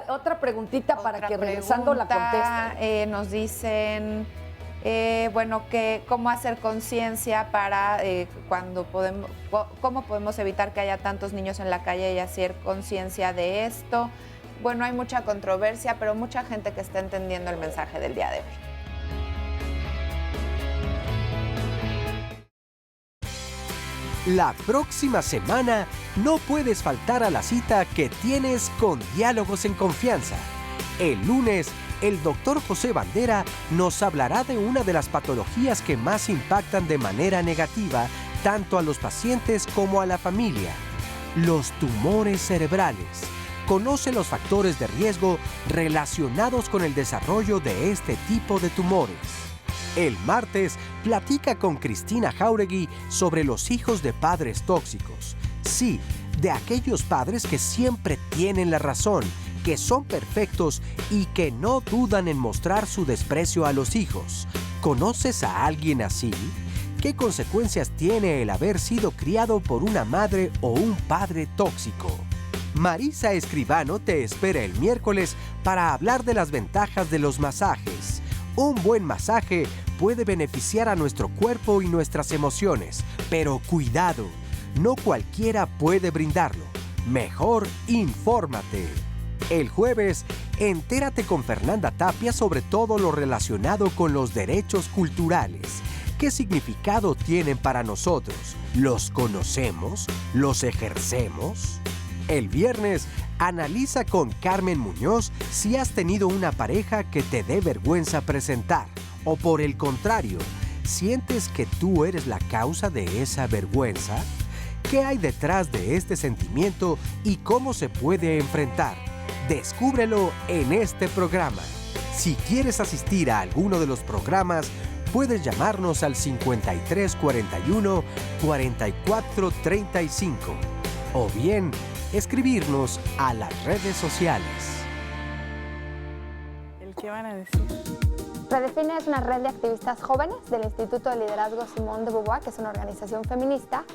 Otra preguntita para que regresando la contesten. Nos dicen... bueno, cómo hacer conciencia para cómo podemos evitar que haya tantos niños en la calle y hacer conciencia de esto. Bueno, hay mucha controversia, pero mucha gente que está entendiendo el mensaje del día de hoy. La próxima semana no puedes faltar a la cita que tienes con Diálogos en Confianza. El lunes, el doctor José Bandera nos hablará de una de las patologías que más impactan de manera negativa tanto a los pacientes como a la familia: los tumores cerebrales. Conoce los factores de riesgo relacionados con el desarrollo de este tipo de tumores. El martes, platica con Cristina Jauregui sobre los hijos de padres tóxicos. Sí, de aquellos padres que siempre tienen la razón, que son perfectos y que no dudan en mostrar su desprecio a los hijos. ¿Conoces a alguien así? ¿Qué consecuencias tiene el haber sido criado por una madre o un padre tóxico? Marisa Escribano te espera el miércoles para hablar de las ventajas de los masajes. Un buen masaje puede beneficiar a nuestro cuerpo y nuestras emociones, pero cuidado, no cualquiera puede brindarlo. Mejor infórmate. El jueves, entérate con Fernanda Tapia sobre todo lo relacionado con los derechos culturales. ¿Qué significado tienen para nosotros? ¿Los conocemos? ¿Los ejercemos? El viernes, analiza con Carmen Muñoz si has tenido una pareja que te dé vergüenza presentar o por el contrario, ¿sientes que tú eres la causa de esa vergüenza? ¿Qué hay detrás de este sentimiento y cómo se puede enfrentar? Descúbrelo en este programa. Si quieres asistir a alguno de los programas, puedes llamarnos al 5341-4435 o bien escribirnos a las redes sociales. ¿Qué van a decir? Redefine es una red de activistas jóvenes del Instituto de Liderazgo Simone de Beauvoir, que es una organización feminista,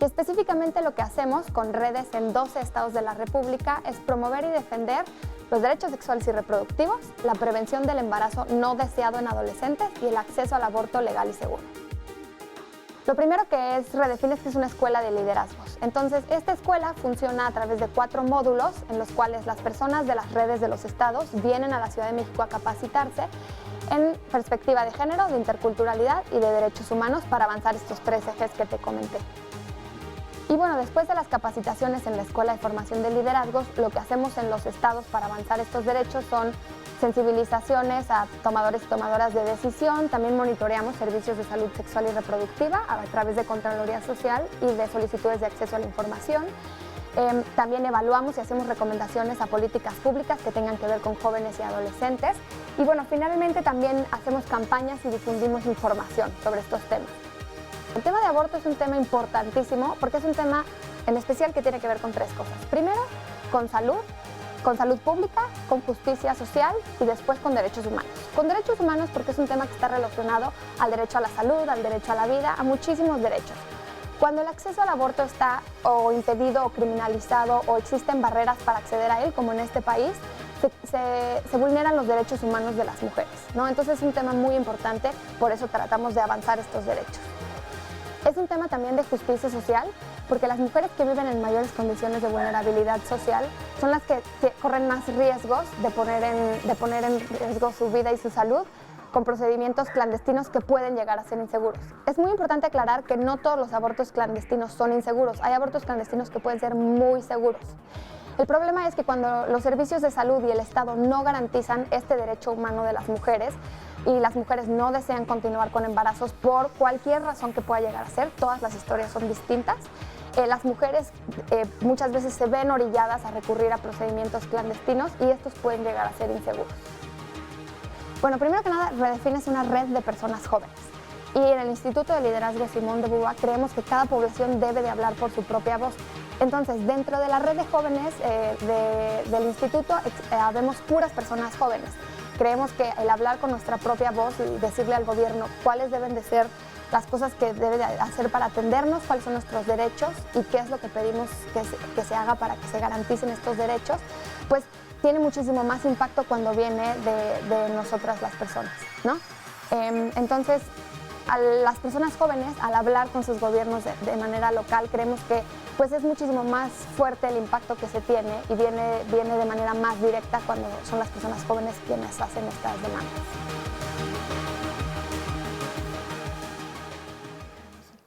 y específicamente lo que hacemos con redes en 12 estados de la República es promover y defender los derechos sexuales y reproductivos, la prevención del embarazo no deseado en adolescentes y el acceso al aborto legal y seguro. Lo primero que es Redefine es que es una escuela de liderazgos. Entonces, esta escuela funciona a través de 4 módulos en los cuales las personas de las redes de los estados vienen a la Ciudad de México a capacitarse en perspectiva de género, de interculturalidad y de derechos humanos para avanzar estos 3 ejes que te comenté. Y bueno, después de las capacitaciones en la Escuela de Formación de Liderazgos, lo que hacemos en los estados para avanzar estos derechos son sensibilizaciones a tomadores y tomadoras de decisión. También monitoreamos servicios de salud sexual y reproductiva a través de Contraloría Social y de solicitudes de acceso a la información. También evaluamos y hacemos recomendaciones a políticas públicas que tengan que ver con jóvenes y adolescentes. Y bueno, finalmente también hacemos campañas y difundimos información sobre estos temas. El tema de aborto es un tema importantísimo porque es un tema en especial que tiene que ver con 3 cosas. Primero, con salud pública, con justicia social y después con derechos humanos. Con derechos humanos porque es un tema que está relacionado al derecho a la salud, al derecho a la vida, a muchísimos derechos. Cuando el acceso al aborto está o impedido o criminalizado o existen barreras para acceder a él, como en este país, se vulneran los derechos humanos de las mujeres, ¿no? Entonces es un tema muy importante, por eso tratamos de avanzar estos derechos. Es un tema también de justicia social, porque las mujeres que viven en mayores condiciones de vulnerabilidad social son las que corren más riesgos de poner en riesgo su vida y su salud con procedimientos clandestinos que pueden llegar a ser inseguros. Es muy importante aclarar que no todos los abortos clandestinos son inseguros. Hay abortos clandestinos que pueden ser muy seguros. El problema es que cuando los servicios de salud y el Estado no garantizan este derecho humano de las mujeres y las mujeres no desean continuar con embarazos por cualquier razón que pueda llegar a ser, todas las historias son distintas, las mujeres muchas veces se ven orilladas a recurrir a procedimientos clandestinos y estos pueden llegar a ser inseguros. Bueno, primero que nada, Redefine es una red de personas jóvenes. Y en el Instituto de Liderazgo Simone de Beauvoir creemos que cada población debe de hablar por su propia voz. Entonces, dentro de la red de jóvenes del instituto, habemos puras personas jóvenes. Creemos que el hablar con nuestra propia voz y decirle al gobierno cuáles deben de ser las cosas que debe de hacer para atendernos, cuáles son nuestros derechos y qué es lo que pedimos que se haga para que se garanticen estos derechos, pues tiene muchísimo más impacto cuando viene de nosotras las personas, ¿no? Entonces, a las personas jóvenes, al hablar con sus gobiernos de manera local, creemos que pues es muchísimo más fuerte el impacto que se tiene y viene de manera más directa cuando son las personas jóvenes quienes hacen estas demandas.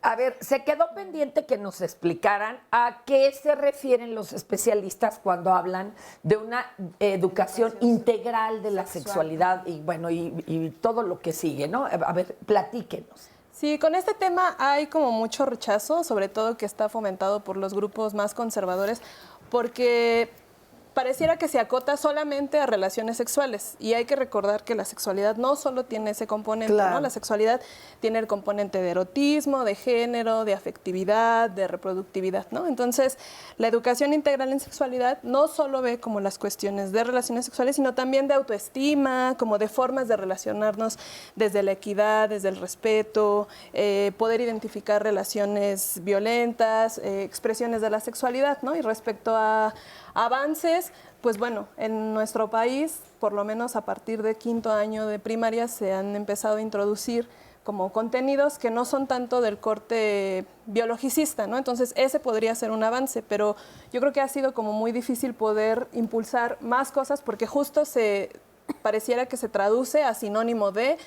A ver, se quedó pendiente que nos explicaran a qué se refieren los especialistas cuando hablan de una educación integral de la sexualidad y bueno, y todo lo que sigue, ¿no? A ver, platíquenos. Sí, con este tema hay como mucho rechazo, sobre todo que está fomentado por los grupos más conservadores, porque pareciera que se acota solamente a relaciones sexuales y hay que recordar que la sexualidad no solo tiene ese componente, claro, ¿no? La sexualidad tiene el componente de erotismo, de género, de afectividad, de reproductividad, ¿no? Entonces, la educación integral en sexualidad no solo ve como las cuestiones de relaciones sexuales, sino también de autoestima, como de formas de relacionarnos desde la equidad, desde el respeto, poder identificar relaciones violentas, expresiones de la sexualidad, ¿no? Y respecto a Avances, pues bueno, en nuestro país, por lo menos a partir de 5º año de primaria, se han empezado a introducir como contenidos que no son tanto del corte biologicista, ¿no? Entonces, ese podría ser un avance, pero yo creo que ha sido como muy difícil poder impulsar más cosas porque justo pareciera que se traduce a sinónimo de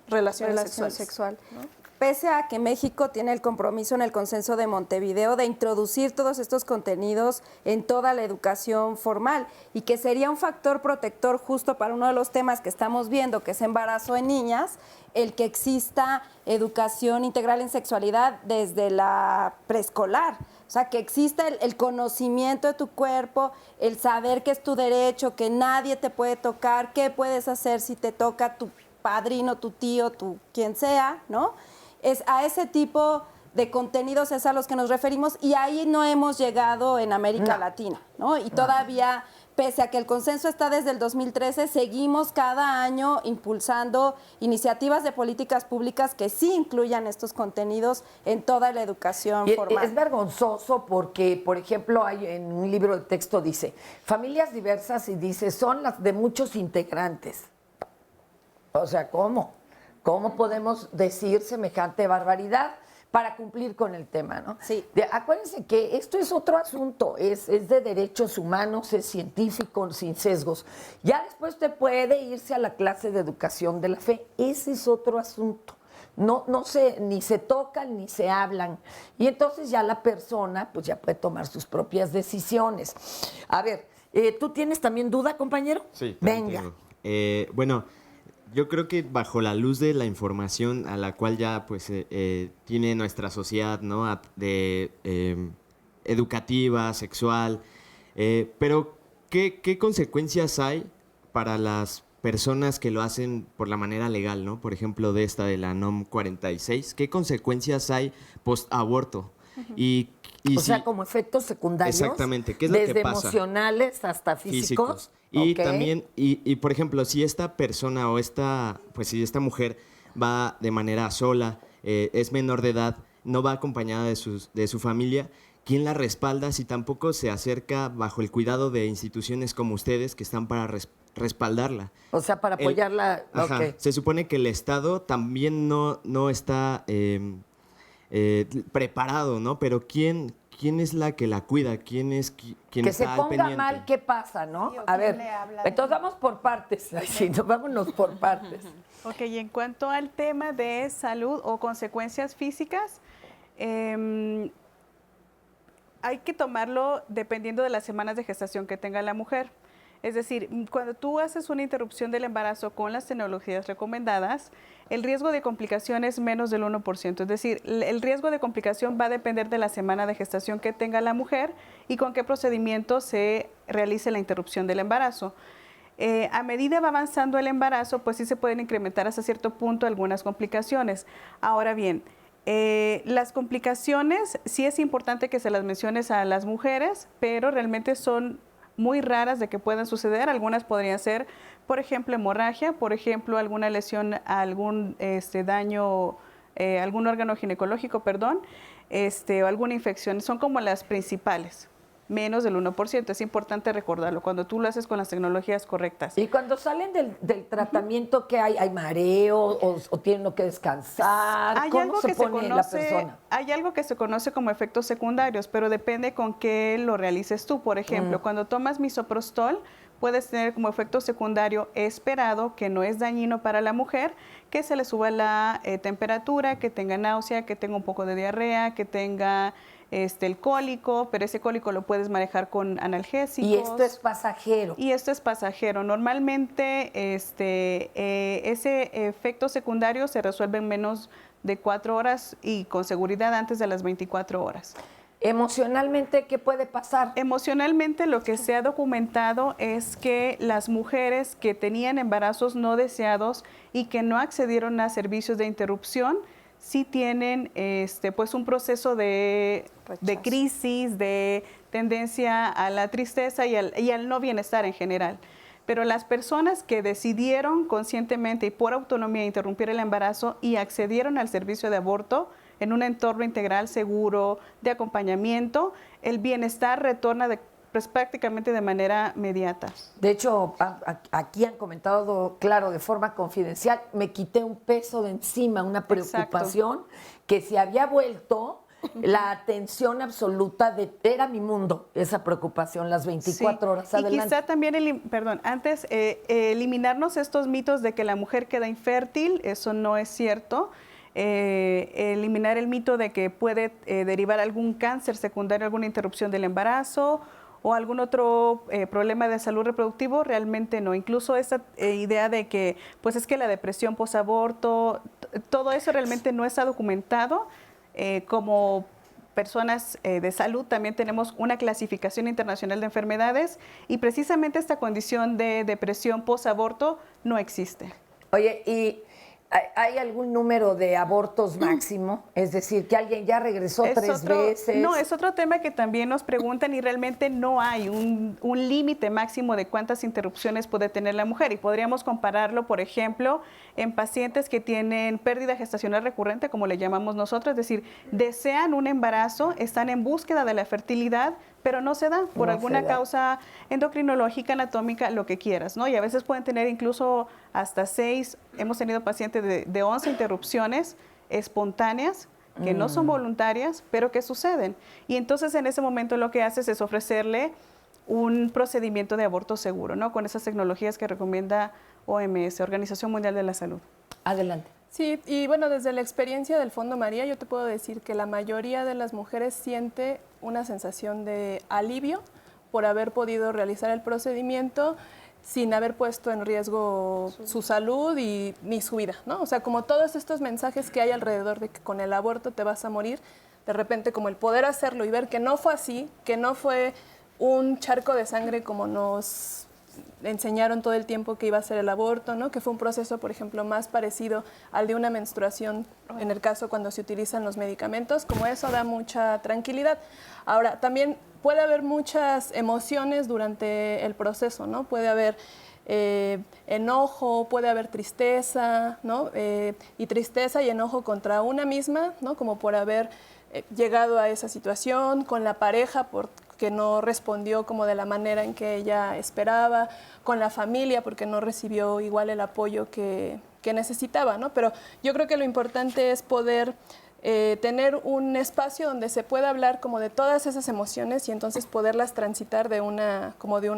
relación sexual. ¿No? Pese a que México tiene el compromiso en el Consenso de Montevideo de introducir todos estos contenidos en toda la educación formal y que sería un factor protector justo para uno de los temas que estamos viendo, que es embarazo en niñas, el que exista educación integral en sexualidad desde la preescolar. O sea, que exista el conocimiento de tu cuerpo, el saber que es tu derecho, que nadie te puede tocar, qué puedes hacer si te toca tu padrino, tu tío, tu quien sea, ¿no? Es a ese tipo de contenidos es a los que nos referimos y ahí no hemos llegado en América Latina, ¿no? Y todavía, pese a que el consenso está desde el 2013, seguimos cada año impulsando iniciativas de políticas públicas que sí incluyan estos contenidos en toda la educación formal. Es vergonzoso porque, por ejemplo, hay en un libro de texto dice, familias diversas y dice, son las de muchos integrantes. O sea, ¿cómo? ¿Cómo podemos decir semejante barbaridad para cumplir con el tema, ¿no? Sí. Acuérdense que esto es otro asunto, es de derechos humanos, es científico, sin sesgos. Ya después te puede irse a la clase de educación de la fe, ese es otro asunto. No ni se tocan ni se hablan. Y entonces ya la persona pues ya puede tomar sus propias decisiones. A ver, ¿tú tienes también duda, compañero? Sí. Venga. Bueno, yo creo que bajo la luz de la información a la cual ya pues tiene nuestra sociedad, ¿no? Educativa, sexual, pero ¿qué consecuencias hay para las personas que lo hacen por la manera legal, ¿no? Por ejemplo, de la NOM 46, ¿qué consecuencias hay post-aborto? O sea, como efectos secundarios. Exactamente, ¿qué es lo que pasa? Desde emocionales hasta físicos. Y Okay. también, y por ejemplo, si esta persona o si esta mujer va de manera sola, es menor de edad, no va acompañada de su familia, ¿quién la respalda si tampoco se acerca bajo el cuidado de instituciones como ustedes que están para respaldarla? O sea, para apoyarla. Ajá, Okay. se supone que el Estado también no está preparado, ¿no? Pero ¿quién es la que la cuida? ¿Quién es quien que está se al ponga pendiente? mal, ¿qué pasa, no? Sí, A ver, ¿quién le habla? entonces vamos por partes. Ay, sí, vámonos por partes. Ok, y en cuanto al tema de salud o consecuencias físicas, hay que tomarlo dependiendo de las semanas de gestación que tenga la mujer. Es decir, cuando tú haces una interrupción del embarazo con las tecnologías recomendadas, el riesgo de complicación es menos del 1%. Es decir, el riesgo de complicación va a depender de la semana de gestación que tenga la mujer y con qué procedimiento se realice la interrupción del embarazo. A medida va avanzando el embarazo, pues sí se pueden incrementar hasta cierto punto algunas complicaciones. Ahora bien, las complicaciones sí es importante que se las menciones a las mujeres, pero realmente son muy raras de que puedan suceder. Algunas podrían ser, por ejemplo, hemorragia, por ejemplo, alguna lesión, algún daño, algún órgano ginecológico, perdón, o alguna infección. Son como las principales, menos del 1%. Es importante recordarlo cuando tú lo haces con las tecnologías correctas. Y cuando salen del tratamiento, ¿qué hay? ¿Hay mareo o tienen que descansar? Hay ¿Cómo algo se que pone la persona? Hay algo que se conoce como efectos secundarios, pero depende con qué lo realices tú. Por ejemplo, cuando tomas misoprostol, puedes tener como efecto secundario esperado, que no es dañino para la mujer, que se le suba la temperatura, que tenga náusea, que tenga un poco de diarrea, que tenga el cólico, pero ese cólico lo puedes manejar con analgésicos. Y esto es pasajero. Y esto es pasajero. Normalmente ese efecto secundario se resuelve en menos de 4 horas y con seguridad antes de las 24 horas. Emocionalmente, ¿qué puede pasar? Emocionalmente, lo que se ha documentado es que las mujeres que tenían embarazos no deseados y que no accedieron a servicios de interrupción, sí tienen pues un proceso de crisis, de tendencia a la tristeza y al no bienestar en general. Pero las personas que decidieron conscientemente y por autonomía interrumpir el embarazo y accedieron al servicio de aborto en un entorno integral seguro, de acompañamiento, el bienestar retorna pues prácticamente de manera inmediata. De hecho, aquí han comentado, claro, de forma confidencial, me quité un peso de encima, una preocupación que se había vuelto la atención absoluta era mi mundo, esa preocupación, las 24 horas. Adelante. Y quizá también, eliminarnos estos mitos de que la mujer queda infértil, eso no es cierto. Eliminar el mito de que puede derivar algún cáncer secundario, alguna interrupción del embarazo o algún otro problema de salud reproductivo, realmente no. Incluso esa idea de que, pues es que la depresión posaborto, todo eso realmente no está documentado. Como personas de salud también tenemos una clasificación internacional de enfermedades y precisamente esta condición de depresión posaborto no existe. Oye, ¿y hay algún número de abortos máximo? Es decir, que alguien ya regresó tres veces. No, es otro tema que también nos preguntan y realmente no hay un límite máximo de cuántas interrupciones puede tener la mujer. Y podríamos compararlo, por ejemplo, en pacientes que tienen pérdida gestacional recurrente, como le llamamos nosotros, es decir, desean un embarazo, están en búsqueda de la fertilidad, pero no se da por alguna causa endocrinológica, anatómica, lo que quieras, ¿no? Y a veces pueden tener incluso hasta 6, hemos tenido pacientes de 11 interrupciones espontáneas, que no son voluntarias, pero que suceden. Y entonces en ese momento lo que haces es ofrecerle un procedimiento de aborto seguro, ¿no? Con esas tecnologías que recomienda OMS, Organización Mundial de la Salud. Adelante. Sí, y bueno, desde la experiencia del Fondo María, yo te puedo decir que la mayoría de las mujeres siente una sensación de alivio por haber podido realizar el procedimiento sin haber puesto en riesgo su salud y ni su vida, ¿no? O sea, como todos estos mensajes que hay alrededor de que con el aborto te vas a morir, de repente como el poder hacerlo y ver que no fue así, que no fue un charco de sangre como nos enseñaron todo el tiempo que iba a ser el aborto, ¿no? Que fue un proceso, por ejemplo, más parecido al de una menstruación, en el caso cuando se utilizan los medicamentos, como eso da mucha tranquilidad. Ahora, también puede haber muchas emociones durante el proceso, ¿no? Puede haber enojo, puede haber tristeza, ¿no? Y tristeza y enojo contra una misma, ¿no? Como por haber llegado a esa situación, con la pareja porque no respondió como de la manera en que ella esperaba, con la familia porque no recibió igual el apoyo que necesitaba, ¿no? Pero yo creo que lo importante es poder tener un espacio donde se pueda hablar como de todas esas emociones y entonces poderlas transitar de una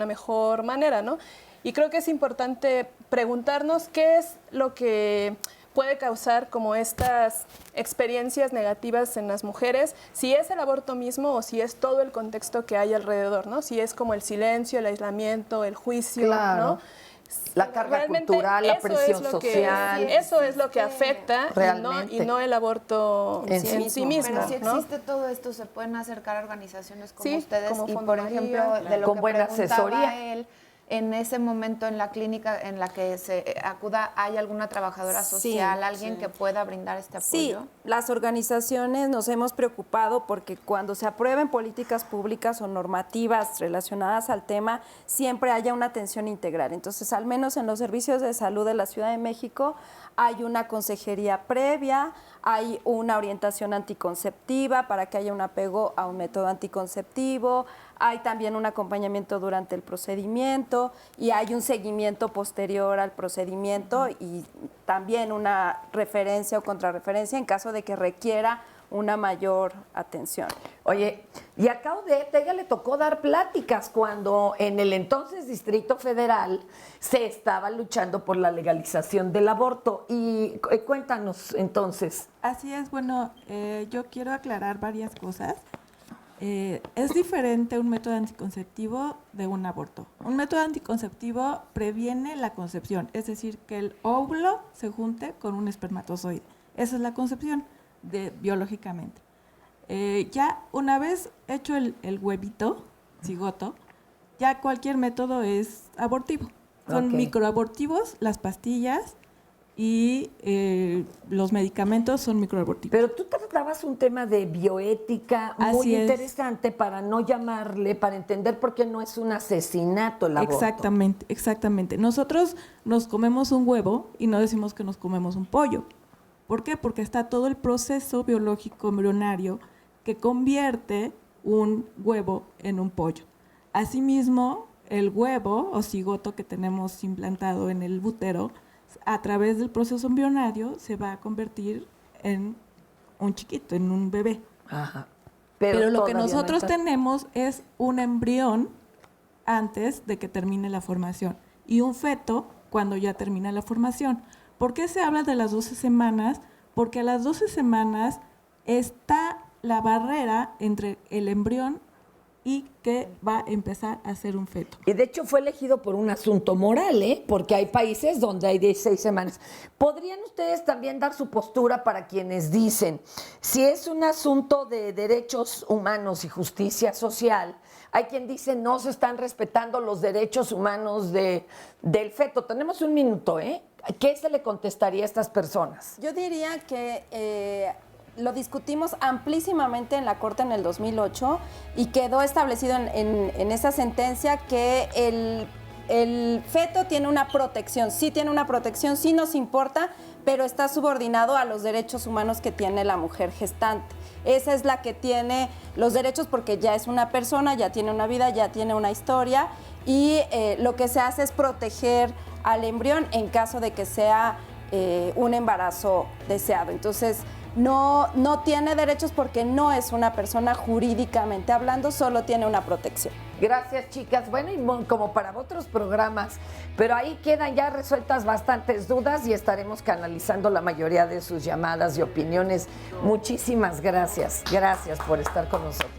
mejor manera, ¿no? Y creo que es importante preguntarnos qué es lo que puede causar como estas experiencias negativas en las mujeres, si es el aborto mismo o si es todo el contexto que hay alrededor, ¿no? Si es como el silencio, el aislamiento, el juicio, ¿no? La carga cultural, la presión social. Eso es lo que afecta y no el aborto en sí mismo. Pero si ¿no? existe todo esto, se pueden acercar a organizaciones como Sí, ustedes como y, Fondo por María, ejemplo, de lo con que buena preguntaba asesoría. él, en ese momento en la clínica en la que se acuda, ¿hay alguna trabajadora social, alguien que pueda brindar este apoyo? Sí, las organizaciones nos hemos preocupado porque cuando se aprueben políticas públicas o normativas relacionadas al tema, siempre haya una atención integral. Entonces, al menos en los servicios de salud de la Ciudad de México, hay una consejería previa, hay una orientación anticonceptiva para que haya un apego a un método anticonceptivo, hay también un acompañamiento durante el procedimiento y hay un seguimiento posterior al procedimiento y también una referencia o contrarreferencia en caso de que requiera una mayor atención. Oye, y a Caudete ella le tocó dar pláticas cuando en el entonces Distrito Federal se estaba luchando por la legalización del aborto. Y cuéntanos entonces. Así es, bueno, yo quiero aclarar varias cosas. Es diferente un método anticonceptivo de un aborto. Un método anticonceptivo previene la concepción, es decir, que el óvulo se junte con un espermatozoide. Esa es la concepción biológicamente. Ya una vez hecho el huevito, cigoto, ya cualquier método es abortivo. Son microabortivos, las pastillas y los medicamentos son microabortivos. Pero tú tratabas un tema de bioética muy interesante para no llamarle, para entender por qué no es un asesinato el aborto. Exactamente, exactamente. Nosotros nos comemos un huevo y no decimos que nos comemos un pollo. ¿Por qué? Porque está todo el proceso biológico embrionario que convierte un huevo en un pollo. Asimismo, el huevo o cigoto que tenemos implantado en el útero, a través del proceso embrionario, se va a convertir en un chiquito, en un bebé. Ajá. Pero lo que todavía nosotros no hay tenemos es un embrión antes de que termine la formación y un feto cuando ya termina la formación. ¿Por qué se habla de las 12 semanas? Porque a las 12 semanas está la barrera entre el embrión y que va a empezar a ser un feto. Y de hecho fue elegido por un asunto moral, porque hay países donde hay 16 semanas. ¿Podrían ustedes también dar su postura para quienes dicen, si es un asunto de derechos humanos y justicia social, hay quien dice no se están respetando los derechos humanos del feto? Tenemos un minuto, ¿Qué se le contestaría a estas personas? Yo diría que lo discutimos amplísimamente en la Corte en el 2008 y quedó establecido en esa sentencia que el feto tiene una protección, sí tiene una protección, sí nos importa, pero está subordinado a los derechos humanos que tiene la mujer gestante. Esa es la que tiene los derechos porque ya es una persona, ya tiene una vida, ya tiene una historia y lo que se hace es proteger al embrión en caso de que sea un embarazo deseado. Entonces, no tiene derechos porque no es una persona jurídicamente hablando, solo tiene una protección. Gracias, chicas. Bueno, y como para otros programas, pero ahí quedan ya resueltas bastantes dudas y estaremos canalizando la mayoría de sus llamadas y opiniones. Muchísimas gracias. Gracias por estar con nosotros.